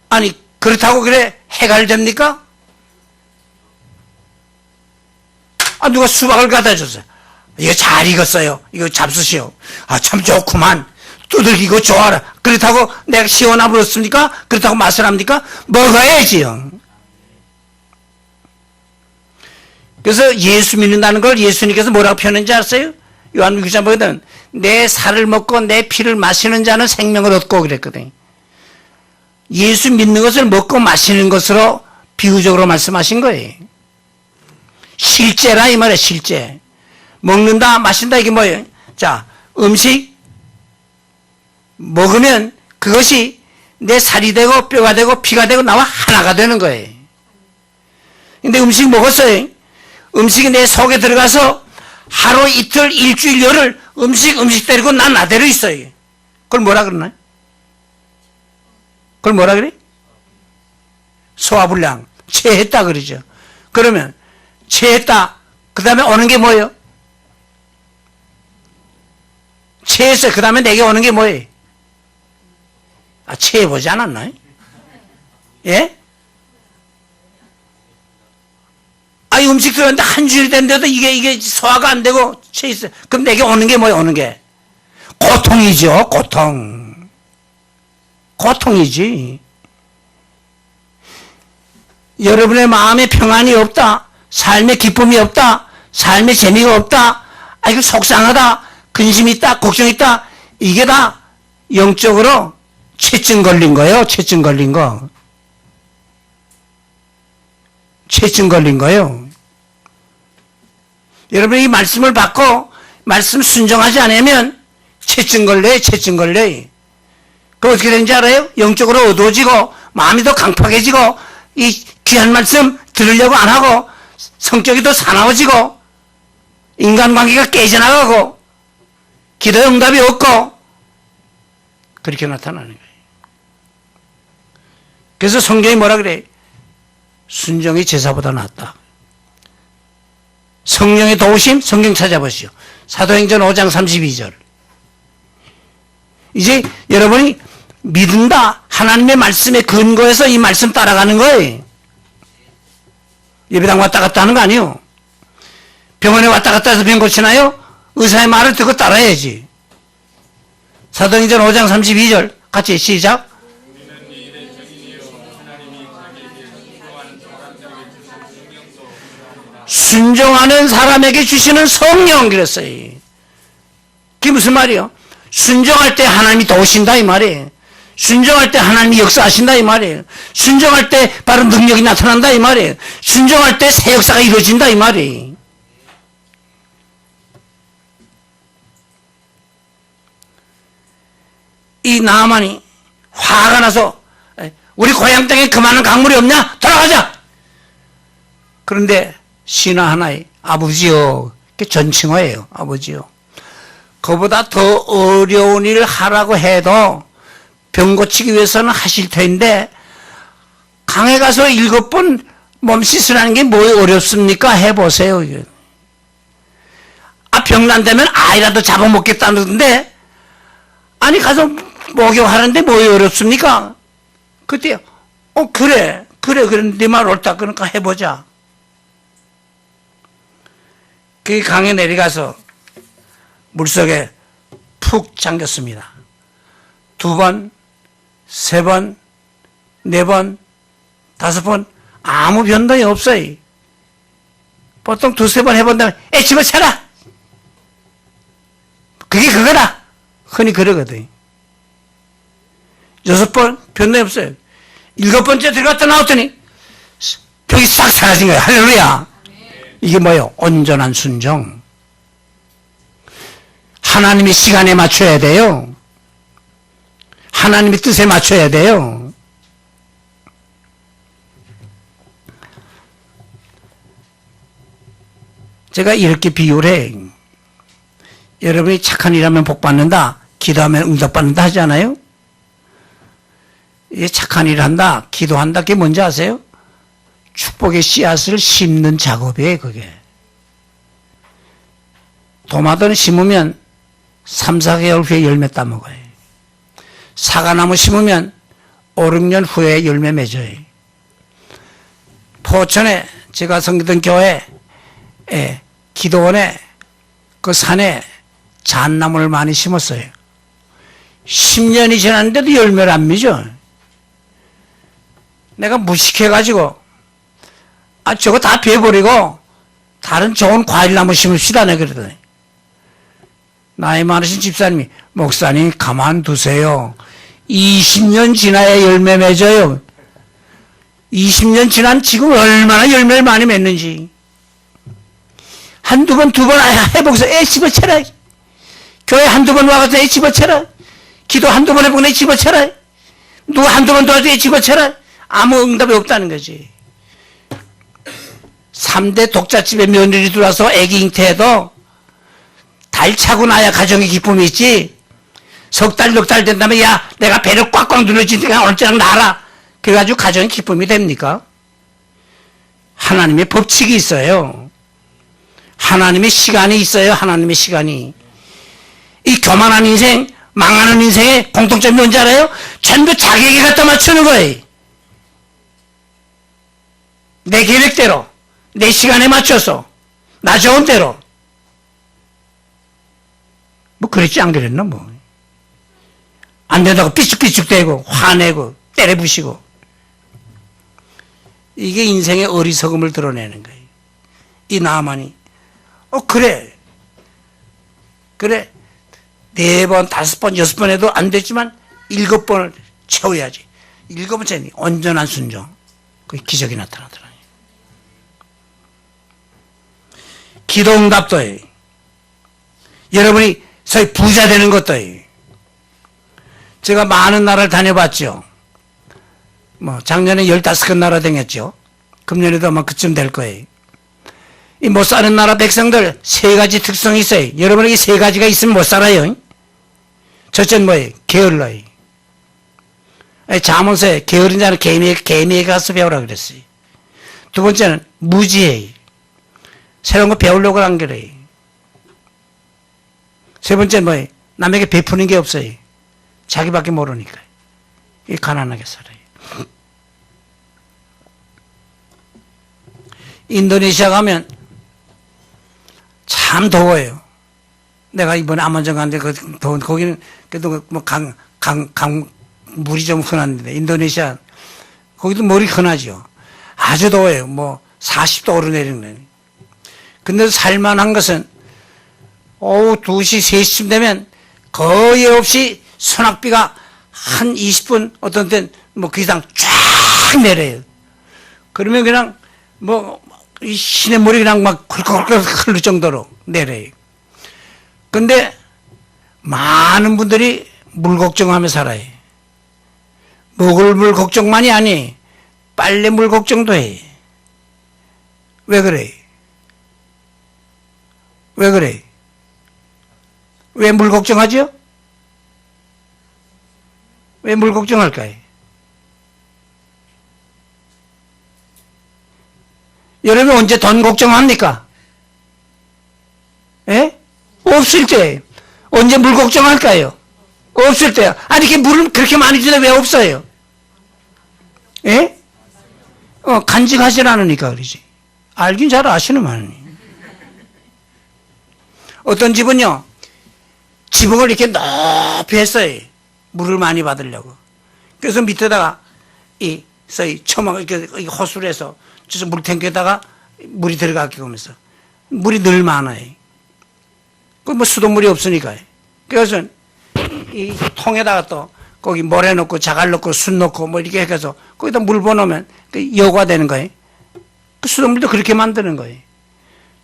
아니 그렇다고 그래 해갈됩니까? 누가 수박을 갖다 줬어요. 이거 잘 익었어요. 이거 잡수시오. 참 좋구만. 두들기고 좋아라. 그렇다고 내가 시원하고 그렇습니까? 그렇다고 맛을 합니까? 먹어야지요. 그래서 예수 믿는다는 걸 예수님께서 뭐라고 표현했는지 아세요? 요한복음 9장 보거든. 내 살을 먹고 내 피를 마시는 자는 생명을 얻고 그랬거든. 예수 믿는 것을 먹고 마시는 것으로 비유적으로 말씀하신 거예요. 실제라 이 말이에요. 실제. 먹는다 마신다 이게 뭐예요? 자, 음식 먹으면 그것이 내 살이 되고 뼈가 되고 피가 되고 나와 하나가 되는 거예요. 근데 음식 먹었어요. 음식이 내 속에 들어가서 하루 이틀 일주일 열흘 음식 때리고 난 나대로 있어요. 그걸 뭐라 그러나요? 그걸 뭐라 그래? 소화불량, 체했다 그러죠. 그러면 체했다. 그 다음에 오는 게 뭐예요? 체했어요. 그 다음에 내게 오는 게 뭐예요? 아, 체해보지 않았나요? 예? 아이 음식 들었는데 한 주일 됐는데도 이게 소화가 안 되고 체했어요. 그럼 내게 오는 게 뭐예요? 오는 게? 고통이죠. 고통. 고통이지. 여러분의 마음에 평안이 없다. 삶의 기쁨이 없다. 삶의 재미가 없다. 아이고 속상하다. 근심이 있다. 걱정이 있다. 이게 다 영적으로 체증 걸린 거예요. 체증 걸린 거. 체증 걸린 거예요. 여러분이 이 말씀을 받고 말씀 순종하지 않으면 체증 걸려요. 체증 걸려요. 그 어떻게 되는지 알아요? 영적으로 어두워지고 마음이 더 강팍해지고 이 귀한 말씀 들으려고 안 하고 성격이 더 사나워지고 인간관계가 깨져나가고 기도 응답이 없고 그렇게 나타나는 거예요. 그래서 성경이 뭐라 그래? 순종이 제사보다 낫다. 성령의 도우심 성경 찾아보시오. 사도행전 5장 32절. 이제 여러분이 믿는다. 하나님의 말씀에 근거해서 이 말씀 따라가는 거예요. 예배당 왔다 갔다 하는 거 아니에요. 병원에 왔다 갔다 해서 병 고치나요? 의사의 말을 듣고 따라야지. 사도행전 5장 32절 같이 시작. 순종하는 사람에게 주시는 성령 그랬어요. 그게 무슨 말이에요? 순종할 때 하나님이 도우신다 이 말이에요. 순종할 때 하나님이 역사하신다 이 말이에요. 순종할 때 바로 능력이 나타난다 이 말이에요. 순종할 때 새 역사가 이루어진다 이 말이에요. 이 나아만이 화가 나서 우리 고향 땅에 그만한 강물이 없냐? 돌아가자! 그런데 신하 하나에 아버지요. 그게 전칭어예요. 아버지요. 그보다 더 어려운 일을 하라고 해도 병 고치기 위해서는 하실 텐데 강에 가서 7번 몸 씻으라는 게 뭐 어렵습니까? 해보세요. 아, 병 난다면 아이라도 잡아먹겠다는데 아니 가서 목욕하는데 뭐 어렵습니까? 그때 그래 네 말 옳다. 그러니까 해보자. 그 강에 내려가서 물속에 푹 잠겼습니다. 2번, 3번, 4번, 5번 아무 변동이 없어요. 보통 2-3번 해본 다음에 집어쳐라. 그게 그거다. 흔히 그러거든. 6번 변동이 없어요. 7번째 들어갔다 나왔더니 벽이 싹 사라진 거예요. 할렐루야. 이게 뭐예요? 온전한 순종. 하나님의 시간에 맞춰야 돼요. 하나님의 뜻에 맞춰야 돼요. 제가 이렇게 비유를 해. 여러분이 착한 일하면 복 받는다. 기도하면 응답 받는다 하잖아요. 이게 착한 일을 한다. 기도한다. 그게 뭔지 아세요? 축복의 씨앗을 심는 작업이에요. 그게. 도마도는 심으면 3-4개월 후에 열매 따먹어요. 사과나무 심으면 5-6년 후에 열매 맺어요. 포천에 제가 섬기던 교회 기도원에 그 산에 잣나무를 많이 심었어요. 10년이 지났는데도 열매를 안 맺어. 내가 무식해가지고 저거 다 베버리고 다른 좋은 과일나무 심읍시다. 내가 그러더니 나이 많으신 집사님이 목사님 가만두세요. 20년 지나야 열매 맺어요. 20년 지난 지금 얼마나 열매를 많이 맺는지. 1-2번, 2번 해보고서 집어쳐라. 교회 1-2번 와가지고 집어쳐라. 기도 1-2번 해보고 집어쳐라. 누구 1-2번 도와줘 집어쳐라. 아무 응답이 없다는 거지. 3대 독자집에 며느리 들어와서 애기 잉태해도 달 차고 나야 가정의 기쁨이 있지. 3달, 4달 된 다음에 야 내가 배를 꽉꽉 눌러주니까 오늘처럼 나라. 그래가지고 가정이 기쁨이 됩니까? 하나님의 법칙이 있어요. 하나님의 시간이 있어요. 하나님의 시간이. 이 교만한 인생, 망하는 인생의 공통점이 뭔지 알아요? 전부 자기에게 갖다 맞추는 거예요. 내 계획대로, 내 시간에 맞춰서, 나 좋은 대로. 뭐 그랬지 안 그랬나 뭐. 안 된다고 삐죽삐죽대고 화내고 때려부시고. 이게 인생의 어리석음을 드러내는 거예요. 이 나만이 그래 4번, 5번, 6번 해도 안 됐지만 7번을 채워야지. 7번째는 온전한 순종. 그 기적이 나타나더라. 기도 응답도 해. 여러분이 소위 부자 되는 것도 해. 제가 많은 나라를 다녀봤죠. 뭐 작년에 15개 나라 다녔죠. 금년에도 아마 그쯤 될 거예요. 이 못 사는 나라 백성들 3가지 특성이 있어요. 여러분에게 3가지가 있으면 못 살아요. 첫째는 뭐예요? 게을러요. 자문서에 게으른 자는 개미에 가서 배우라 그랬어요. 두 번째는 무지해요. 새로운 거 배우려고 안 그래요. 세 번째는 뭐예요? 남에게 베푸는 게 없어요. 자기밖에 모르니까. 이 가난하게 살아요. 인도네시아 가면 참 더워요. 내가 이번에 아만정 갔는데 거기는 그래도 뭐 물이 좀 흔한데 인도네시아 거기도 물이 흔하죠. 아주 더워요. 뭐 40도 오르내리는. 근데 살만한 것은 오후 2시, 3시쯤 되면 거의 없이 소낙비가 한 20분 어떤 때는 뭐 그 이상 쫙 내려요. 그러면 그냥 뭐 이 시냇물이 그냥 막 굴컥굴컥 흐를 정도로 내려요. 근데 많은 분들이 물 걱정하며 살아요. 먹을 물 걱정만이 아니 빨래 물 걱정도 해. 왜 그래? 왜 그래? 왜 물 걱정하죠? 왜 물 걱정할까요? 여러분 언제 돈 걱정합니까? 예? 없을 때. 언제 물 걱정할까요? 없을 때요. 아니, 이렇게 물을 그렇게 많이 주는데 왜 없어요? 예? 간직하질 않으니까 그러지. 알긴 잘 아시는만. 어떤 집은요, 지붕을 이렇게 높이 했어요. 물을 많이 받으려고. 그래서 밑에다가 소위 처막 이렇게 호수를 해서 저 물탱크에다가 물이 들어가게 하면서 물이 늘 많아요. 그 뭐 수돗물이 없으니까요. 그래서 이 통에다가 또 거기 모래 넣고 자갈 넣고 숯 넣고 뭐 이렇게 해서 거기다 물 부어놓으면 그 여과 되는 거예요. 그 수돗물도 그렇게 만드는 거예요.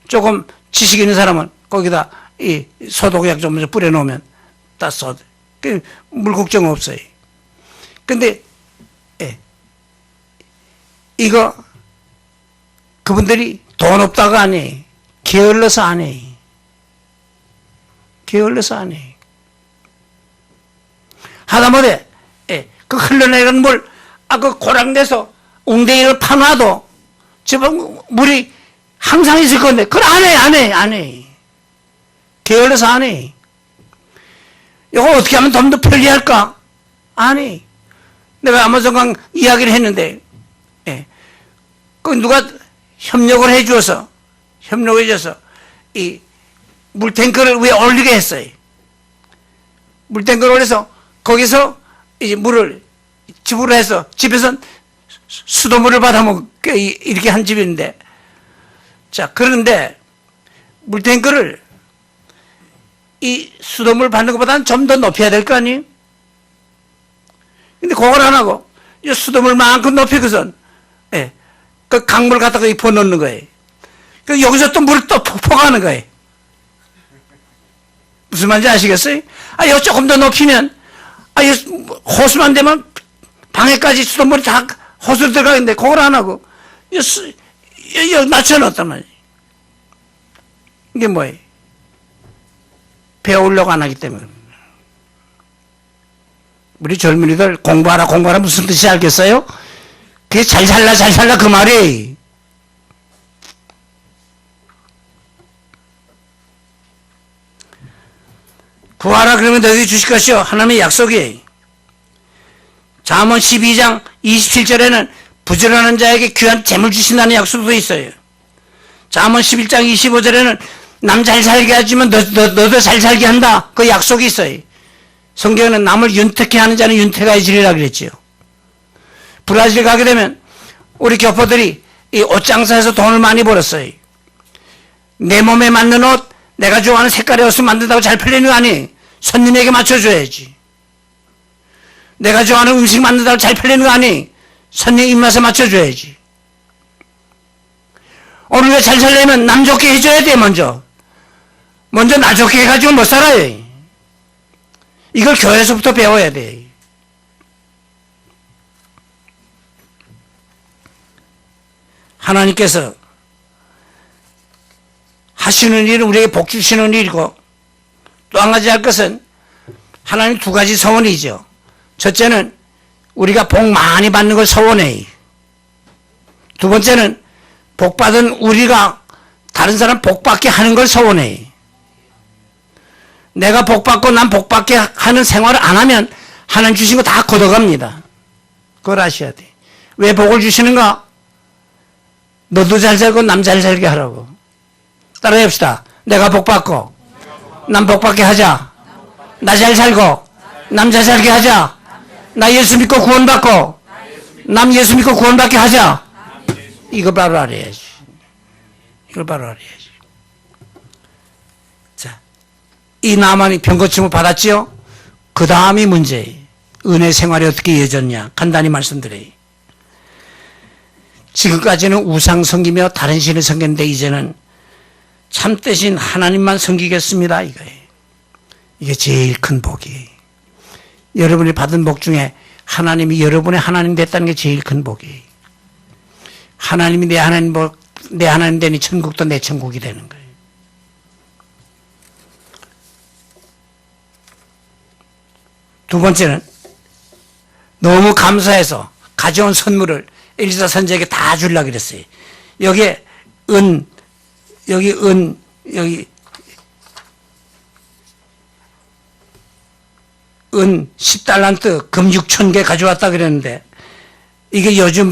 조금 지식 있는 사람은 거기다 이 소독약 좀 뿌려 놓으면 다 써. 그 물 걱정 없어요. 근데 이거 그분들이 돈 없다가 안 해. 게을러서 안 해. 게을러서 안 해. 하다못해 그 흘러내리는 물, 그 고랑내서 웅덩이를 파놔도 지금 물이 항상 있을 건데 그걸 안 해. 게을러서 안 해. 이거 어떻게 하면 좀 더 편리할까? 안 해. 내가 아마존강 이야기를 했는데 그 누가 협력을 해줘서 이 물탱크를 위에 올리게 했어요. 물탱크를 올려서 거기서 이제 물을 집으로 해서 집에서 수돗물을 받아 먹게 이렇게 한 집이 있는데, 자, 그런데 물탱크를 이 수돗물 받는 것보다는 좀 더 높여야 될 거 아니에요? 근데 그걸 안 하고 이 수돗물만큼 높이고선 그 강물 갖다가 부어 넣는 거예요. 그 여기서 또 물을 또 폭포가는 거예요. 무슨 말인지 아시겠어요? 이거 조금 더 높이면 호수만 되면 방에까지 수돗물이 다 호수로 들어가는데 그걸 안 하고 이거 낮춰놨단 말이에요. 이게 뭐예요? 배우려고 안 하기 때문에. 우리 젊은이들 공부하라 무슨 뜻이 알겠어요? 그게 잘 살라 그 말이. 구하라 그러면 너희들이 주실 것이요. 하나님의 약속이. 잠언 12장 27절에는 부지런한 자에게 귀한 재물 주신다는 약속도 있어요. 잠언 11장 25절에는 남 잘 살게 하지만 너도 잘 살게 한다. 그 약속이 있어요. 성경에는 남을 윤택해 하는 자는 윤택하여 지리라 그랬지요. 브라질 가게 되면 우리 교포들이 이 옷장사에서 돈을 많이 벌었어요. 내 몸에 맞는 옷, 내가 좋아하는 색깔의 옷을 만든다고 잘 팔리는 거 아니? 손님에게 맞춰줘야지. 내가 좋아하는 음식 만든다고 잘 팔리는 거 아니? 손님 입맛에 맞춰줘야지. 우리가 잘 살려면 남 좋게 해줘야 돼. 먼저 나 좋게 해가지고 못 살아요. 이걸 교회에서부터 배워야 돼. 하나님께서 하시는 일은 우리에게 복 주시는 일이고, 또 한 가지 할 것은 하나님 두 가지 소원이죠. 첫째는 우리가 복 많이 받는 걸 소원해. 두 번째는 복 받은 우리가 다른 사람 복 받게 하는 걸 소원해. 내가 복 받고 난 복 받게 하는 생활을 안 하면 하나님 주신 거 다 걷어갑니다. 그걸 아셔야 돼. 왜 복을 주시는가? 너도 잘 살고 남 잘 살게 하라고. 따라해 봅시다. 내가 복 받고 남 복 받게 하자. 나 잘 살고 남 잘 살게 하자. 나 예수 믿고 구원받고 남 예수 믿고 구원받게 하자. 이거 바로 알아야지. 이걸 바로 알아야지. 자, 이 나만이 병고침을 받았지요? 그 다음이 문제예요. 은혜 생활이 어떻게 이어졌냐? 간단히 말씀드려요. 지금까지는 우상 섬기며 다른 신을 섬겼는데 이제는 참되신 하나님만 섬기겠습니다. 이거예요. 이게 제일 큰 복이에요. 여러분이 받은 복 중에 하나님이 여러분의 하나님 됐다는 게 제일 큰 복이에요. 하나님이 내 하나님 되니 천국도 내 천국이 되는 거예요. 두 번째는 너무 감사해서 가져온 선물을 엘리사 선지자에게 다 주려고 그랬어요. 여기에 여기 10달란트 금 6,000개 가져왔다 그랬는데, 이게 요즘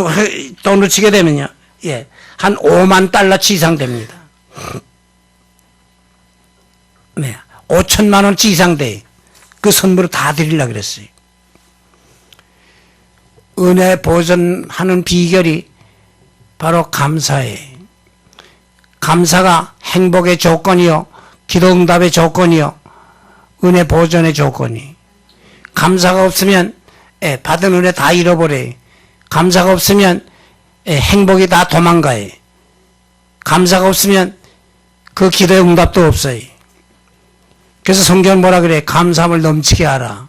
돈으로 치게 되면요, 예, 한 5만 달러치 이상 됩니다. 네, 5천만 원치 이상 돼. 그 선물을 다 드리려고 그랬어요. 은혜 보존하는 비결이 바로 감사예요. 감사가 행복의 조건이요, 기도응답의 조건이요, 은혜 보존의 조건이. 감사가 없으면 받은 은혜 다 잃어버려요. 감사가 없으면 행복이 다 도망가요. 감사가 없으면 그 기도의 응답도 없어요. 그래서 성경은 뭐라 그래? 감사함을 넘치게 하라.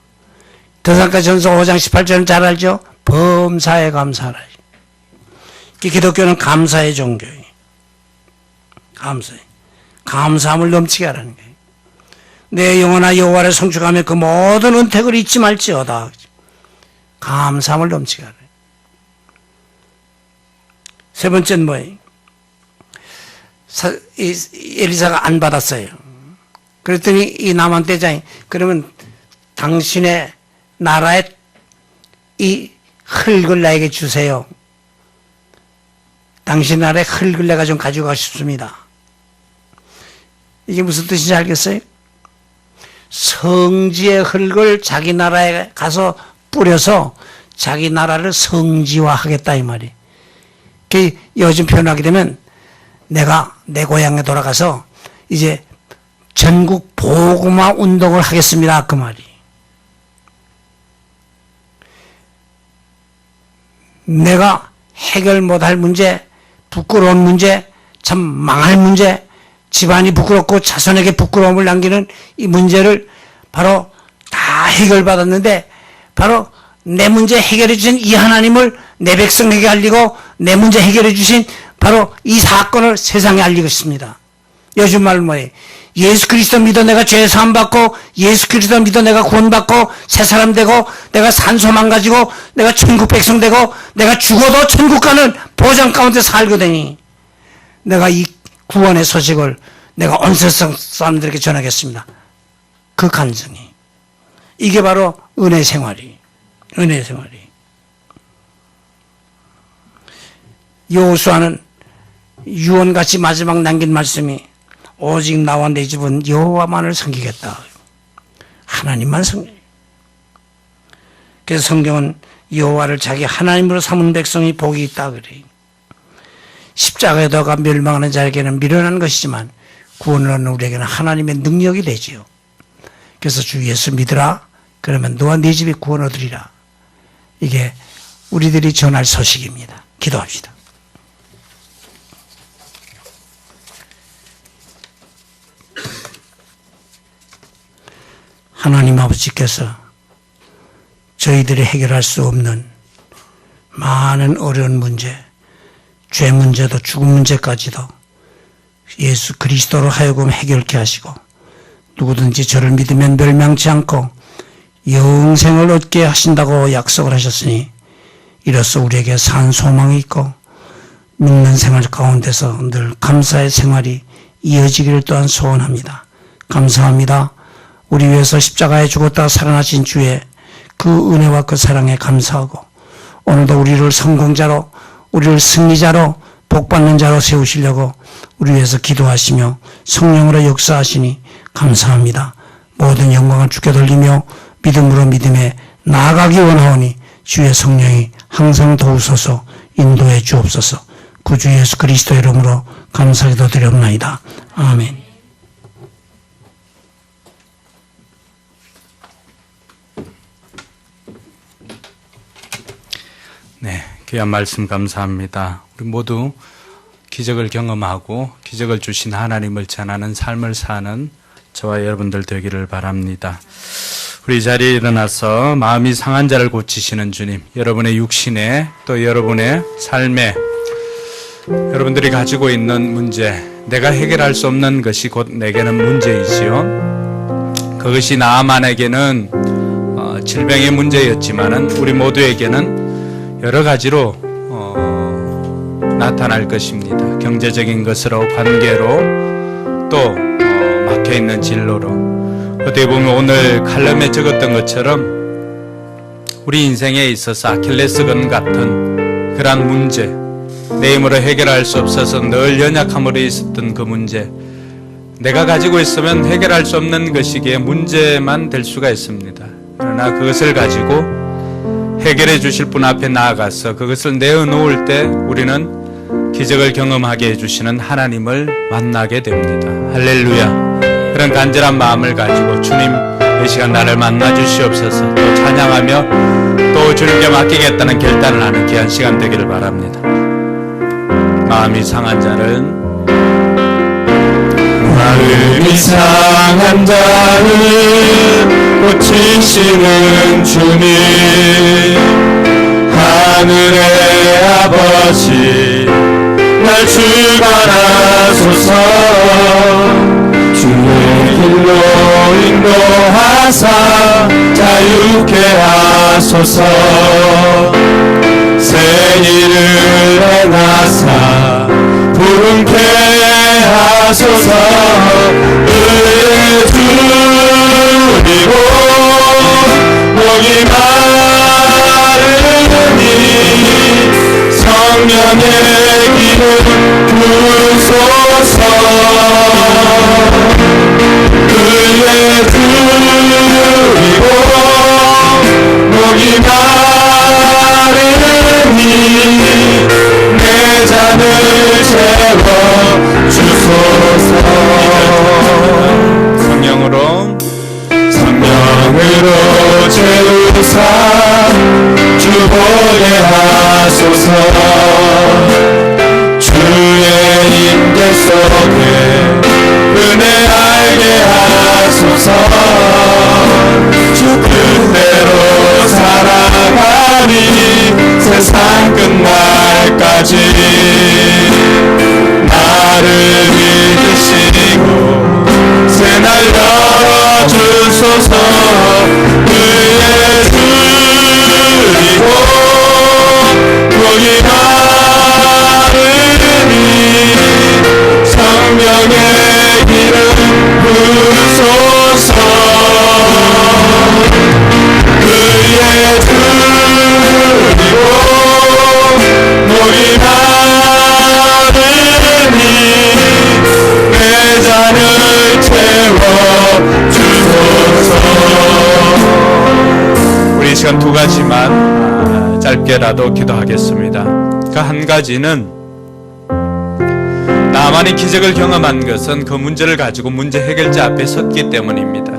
데살로니가전서 5장 18절은 잘 알죠? 범사에 감사하라. 기독교는 감사의 종교예요. 감사함을 넘치게 하라는 거예요. 내 영혼아 여호와를 성축하며 그 모든 은택을 잊지 말지어다. 감사함을 넘치게 하라. 세 번째는 뭐예요? 엘리사가 안 받았어요. 그랬더니 이 나만 대장이, 그러면 당신의 나라의 이 흙을 나에게 주세요. 당신 나라의 흙을 내가 좀 가지고 가고 싶습니다. 이게 무슨 뜻인지 알겠어요? 성지의 흙을 자기 나라에 가서 뿌려서 자기 나라를 성지화하겠다 이 말이에요. 요즘 표현하게 되면 내가 내 고향에 돌아가서 이제 전국 복음화 운동을 하겠습니다 그 말이. 내가 해결 못할 문제, 부끄러운 문제, 참 망할 문제, 집안이 부끄럽고 자손에게 부끄러움을 남기는 이 문제를 바로 다 해결받았는데, 바로 내 문제 해결해 주신 이 하나님을 내 백성에게 알리고 내 문제 해결해 주신 바로 이 사건을 세상에 알리고 있습니다. 요즘 말로 뭐예요? 예수 그리스도 믿어 내가 죄 사함 받고 예수 그리스도 믿어 내가 구원받고 새 사람 되고 내가 산소망 가지고 내가 천국 백성 되고 내가 죽어도 천국 가는 보장 가운데 살거든요. 내가 이 구원의 소식을 내가 온 세상 사람들에게 전하겠습니다. 그 간증이. 이게 바로 은혜 생활이. 은혜 생활이. 여호수아는 유언같이 마지막 남긴 말씀이 오직 나와 내 집은 여호와만을 섬기겠다. 하나님만 섬겨. 그래서 성경은 여호와를 자기 하나님으로 삼은 백성이 복이 있다 그래. 십자가에다가 멸망하는 자에게는 미련한 것이지만 구원을 얻는 우리에게는 하나님의 능력이 되지요. 그래서 주 예수 믿으라. 그러면 너와 네 집이 구원 얻으리라. 이게 우리들이 전할 소식입니다. 기도합시다. 하나님 아버지께서 저희들이 해결할 수 없는 많은 어려운 문제, 죄 문제도 죽음 문제까지도 예수 그리스도로 하여금 해결케 하시고 누구든지 저를 믿으면 멸망치 않고 영생을 얻게 하신다고 약속을 하셨으니 이로써 우리에게 산 소망이 있고 믿는 생활 가운데서 늘 감사의 생활이 이어지기를 또한 소원합니다. 감사합니다. 우리 위해서 십자가에 죽었다 살아나신 주의 그 은혜와 그 사랑에 감사하고 오늘도 우리를 성공자로 우리를 승리자로 복받는 자로 세우시려고 우리 위해서 기도하시며 성령으로 역사하시니 감사합니다. 모든 영광을 주께 돌리며 믿음으로 믿음에 나아가기 원하오니 주의 성령이 항상 도우소서 인도해 주옵소서. 구주 예수 그리스도의 이름으로 감사기도 드리옵나이다. 아멘. 네, 귀한 말씀 감사합니다. 우리 모두 기적을 경험하고 기적을 주신 하나님을 전하는 삶을 사는 저와 여러분들 되기를 바랍니다. 우리 자리에 일어나서 마음이 상한 자를 고치시는 주님, 여러분의 육신에 또 여러분의 삶에 여러분들이 가지고 있는 문제, 내가 해결할 수 없는 것이 곧 내게는 문제이지요. 그것이 나만에게는 질병의 문제였지만은 우리 모두에게는 여러 가지로 나타날 것입니다. 경제적인 것으로, 관계로, 또 막혀있는 진로로. 어떻게 보면 오늘 칼럼에 적었던 것처럼 우리 인생에 있어서 아킬레스건 같은 그러한 문제, 내 힘으로 해결할 수 없어서 늘 연약함으로 있었던 그 문제, 내가 가지고 있으면 해결할 수 없는 것이기에 문제만 될 수가 있습니다. 그러나 그것을 가지고 해결해 주실 분 앞에 나아가서 그것을 내어놓을 때 우리는 기적을 경험하게 해주시는 하나님을 만나게 됩니다. 할렐루야. 그런 간절한 마음을 가지고 주님 이 시간 나를 만나 주시옵소서, 또 찬양하며 또 주님께 맡기겠다는 결단을 하는 귀한 시간 되기를 바랍니다. 마음이 상한 자는 고치시는 주님, 하늘의 아버지 날 주관하소서. 주의 길로 인도하사 자유케 하소서. 새 일을 행하사 부름케 하소서. 의의 주이고 목이 마르니 성령의 기름 부으소서. 의의 주이고 목이 마르니 내 잔을 채워 주소서. 성령으로 채우사 주보게 하소서. 주의 임재 속에 은혜 알게 하소서. 주 뜻대로 살아가니 세상 끝날까지 나를 믿으시고 우리 마음이 성령의 기름 부소서 그의 드리고 너희 마음이 내 잔을 채워 주소서. 우리 이 시간 두 가지만 짧게라도 기도하겠습니다. 그 한 가지는 나만이 기적을 경험한 것은 그 문제를 가지고 문제 해결자 앞에 섰기 때문입니다.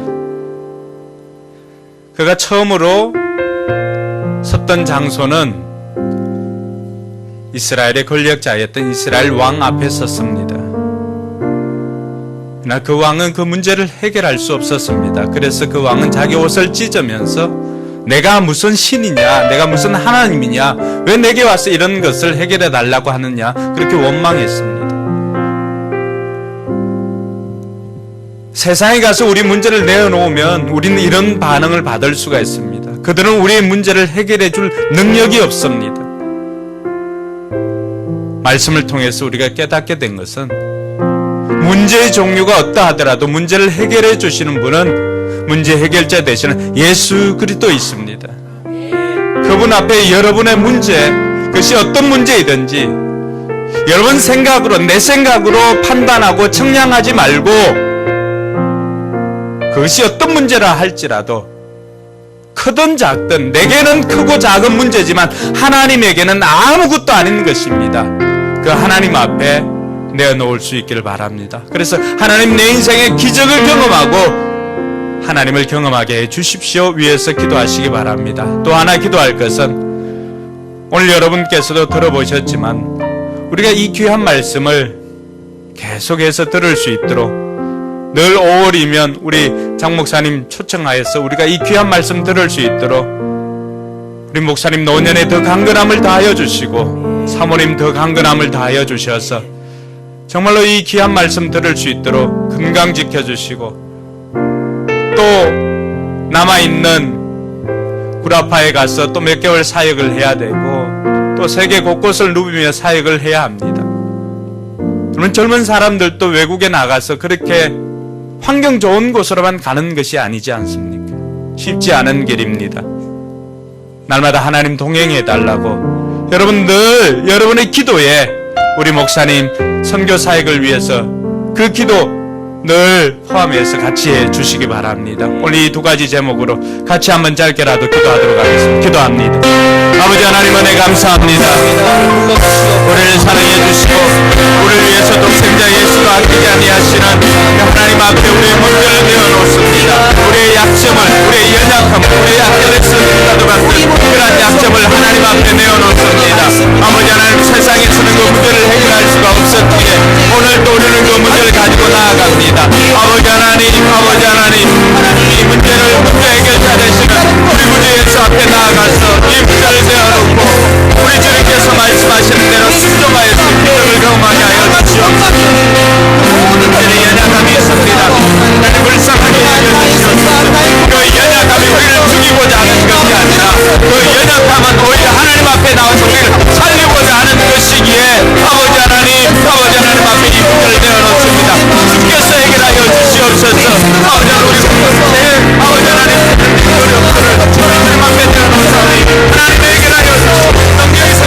그가 처음으로 섰던 장소는 이스라엘의 권력자였던 이스라엘 왕 앞에 섰습니다. 그러나 그 왕은 그 문제를 해결할 수 없었습니다. 그래서 그 왕은 자기 옷을 찢으면서 내가 무슨 신이냐, 내가 무슨 하나님이냐, 왜 내게 와서 이런 것을 해결해 달라고 하느냐, 그렇게 원망했습니다. 세상에 가서 우리 문제를 내어놓으면 우리는 이런 반응을 받을 수가 있습니다. 그들은 우리의 문제를 해결해 줄 능력이 없습니다. 말씀을 통해서 우리가 깨닫게 된 것은 문제의 종류가 어떠하더라도 문제를 해결해 주시는 분은 문제 해결자 되시는 예수 그리스도이십니다. 그분 앞에 여러분의 문제, 그것이 어떤 문제이든지 여러분 생각으로, 내 생각으로 판단하고 청량하지 말고 그것이 어떤 문제라 할지라도 크든 작든 내게는 크고 작은 문제지만 하나님에게는 아무것도 아닌 것입니다. 그 하나님 앞에 내어놓을 수 있기를 바랍니다. 그래서 하나님 내 인생에 기적을 경험하고 하나님을 경험하게 해주십시오 위해서 기도하시기 바랍니다. 또 하나 기도할 것은 오늘 여러분께서도 들어보셨지만 우리가 이 귀한 말씀을 계속해서 들을 수 있도록 늘 5월이면 우리 장 목사님 초청하여서 우리가 이 귀한 말씀 들을 수 있도록 우리 목사님 노년에 더 강건함을 다하여 주시고 사모님 더 강건함을 다하여 주셔서 정말로 이 귀한 말씀 들을 수 있도록 건강 지켜주시고 또 남아있는 구라파에 가서 또 몇 개월 사역을 해야 되고 또 세계 곳곳을 누비며 사역을 해야 합니다. 그러면 젊은 사람들도 외국에 나가서 그렇게 환경 좋은 곳으로만 가는 것이 아니지 않습니까? 쉽지 않은 길입니다. 날마다 하나님 동행해 달라고 여러분 늘 여러분의 기도에 우리 목사님 선교 사역을 위해서 그 기도 늘 포함해서 같이 해주시기 바랍니다. 오늘 이 두 가지 제목으로 같이 한번 짧게라도 기도하도록 하겠습니다. 기도합니다. 아버지 하나님 은혜 감사합니다. 우리를 사랑해 주시고 우리를 위해서 독생자 예수가 아끼지 아니하시는 하나님 앞에 우리의 문제를 내어놓습니다. 우리의 약점을, 우리의 연약함, 우리의 약점에서 받은 그런 약점을 하나님 앞에 내어놓습니다. 아버지 하나님 세상에서는 그 문제를 해결할 수가 없었기에 오늘도 우리는 그 문제를 가지고 나아갑니다. 아버지 하나님, 아버지 하나님, 이 문제를 문제 해결자 되시는 우리 구주 예수 앞에 나아가서 이 문제를 내어놓고 우리 주님께서 말씀하시는 대로 순종하여서 기적을 경험하게 하여 주시옵소서. 문제는 연약함이 있습니다. 하나님 불쌍하게 여겨주시옵소서. 그 연약함이 우리를 죽이고자 하는 것이 아니라 그 연약함은 오히려 하나님 앞에 나와서 우리를 살리고자 하는 것이기에 아버지 하나님 앞에 이 문제를 내어놓습니다. 주께서 해결하여 주시옵소서. 아버지 하나님 아버지 하나님 어려움들을 하나님 앞에 내어놓사오니 하나님 해결하여 주시옵소서. 성경에서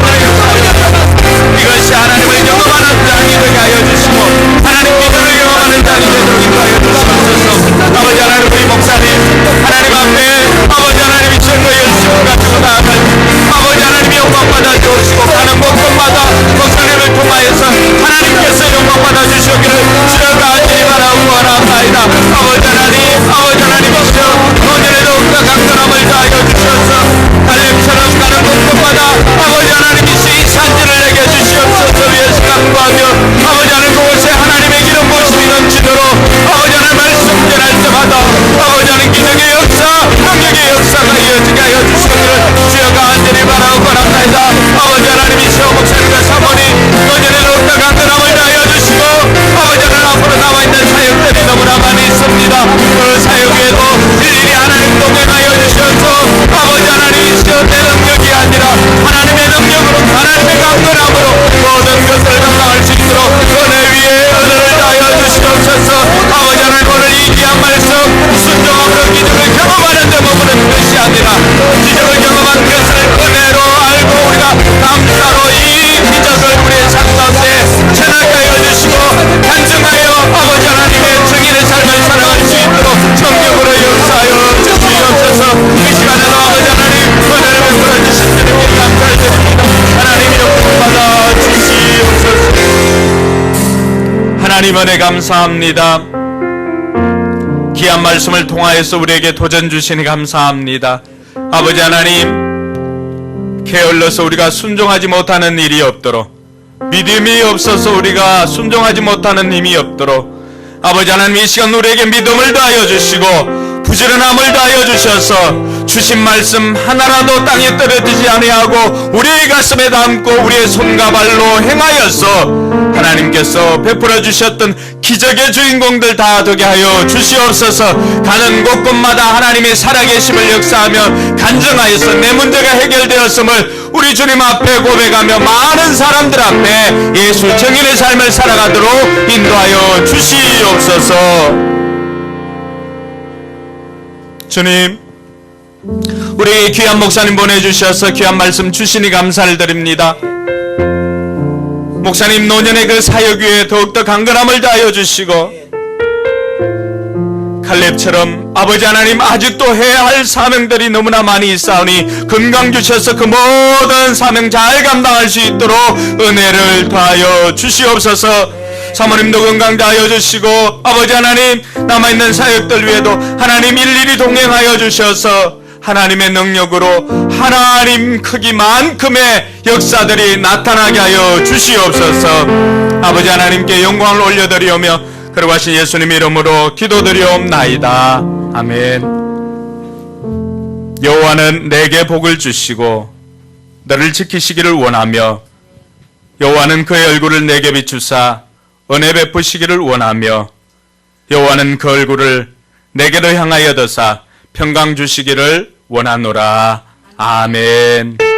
이것이 하나님을 경험하는 땅이 되게 하여 주시고 하나님 기도를 경험하는 땅이 되도록 인도하여 주시옵소서. 아버지 하나님 우리 목사님 하나님 앞에 아버지 하나님이 전거 열심을 가지고 나아갈 아버지 하나님이 영광받아 주시고 가는 곳곳마다 목사님을 통하여서 하나님께서 영광받아 주시기를 주여 간절히 바라옵나이다. 아버지 하나님 하나님 은혜 감사합니다. 귀한 말씀을 통하여서 우리에게 도전 주시니 감사합니다. 아버지 하나님, 게을러서 우리가 순종하지 못하는 일이 없도록, 믿음이 없어서 우리가 순종하지 못하는 힘이 없도록 아버지 하나님 이 시간 우리에게 믿음을 더하여 주시고 부지런함을 더하여 주셔서 주신 말씀 하나라도 땅에 떨어지지 아니하고 우리의 가슴에 담고 우리의 손과 발로 행하여서 하나님께서 베풀어 주셨던 기적의 주인공들 다 되게 하여 주시옵소서. 가는 곳곳마다 하나님의 살아계심을 역사하며 간증하여서 내 문제가 해결되었음을 우리 주님 앞에 고백하며 많은 사람들 앞에 예수 정인의 삶을 살아가도록 인도하여 주시옵소서. 주님, 우리 귀한 목사님 보내주셔서 귀한 말씀 주시니 감사를 드립니다. 목사님 노년의 그 사역 위에 더욱더 강건함을 다하여 주시고 칼렙처럼 아버지 하나님 아직도 해야 할 사명들이 너무나 많이 있사오니 건강 주셔서 그 모든 사명 잘 감당할 수 있도록 은혜를 더하여 주시옵소서. 사모님도 건강 다하여 주시고 아버지 하나님 남아있는 사역들 위에도 하나님 일일이 동행하여 주셔서 하나님의 능력으로 하나님 크기만큼의 역사들이 나타나게 하여 주시옵소서. 아버지 하나님께 영광을 올려드리오며 그러고 하신 예수님 이름으로 기도드리옵나이다. 아멘. 여호와는 내게 복을 주시고 너를 지키시기를 원하며 여호와는 그의 얼굴을 내게 비추사 은혜 베푸시기를 원하며 여호와는 그 얼굴을 내게로 향하여 드사 평강 주시기를 원하노라. 아멘.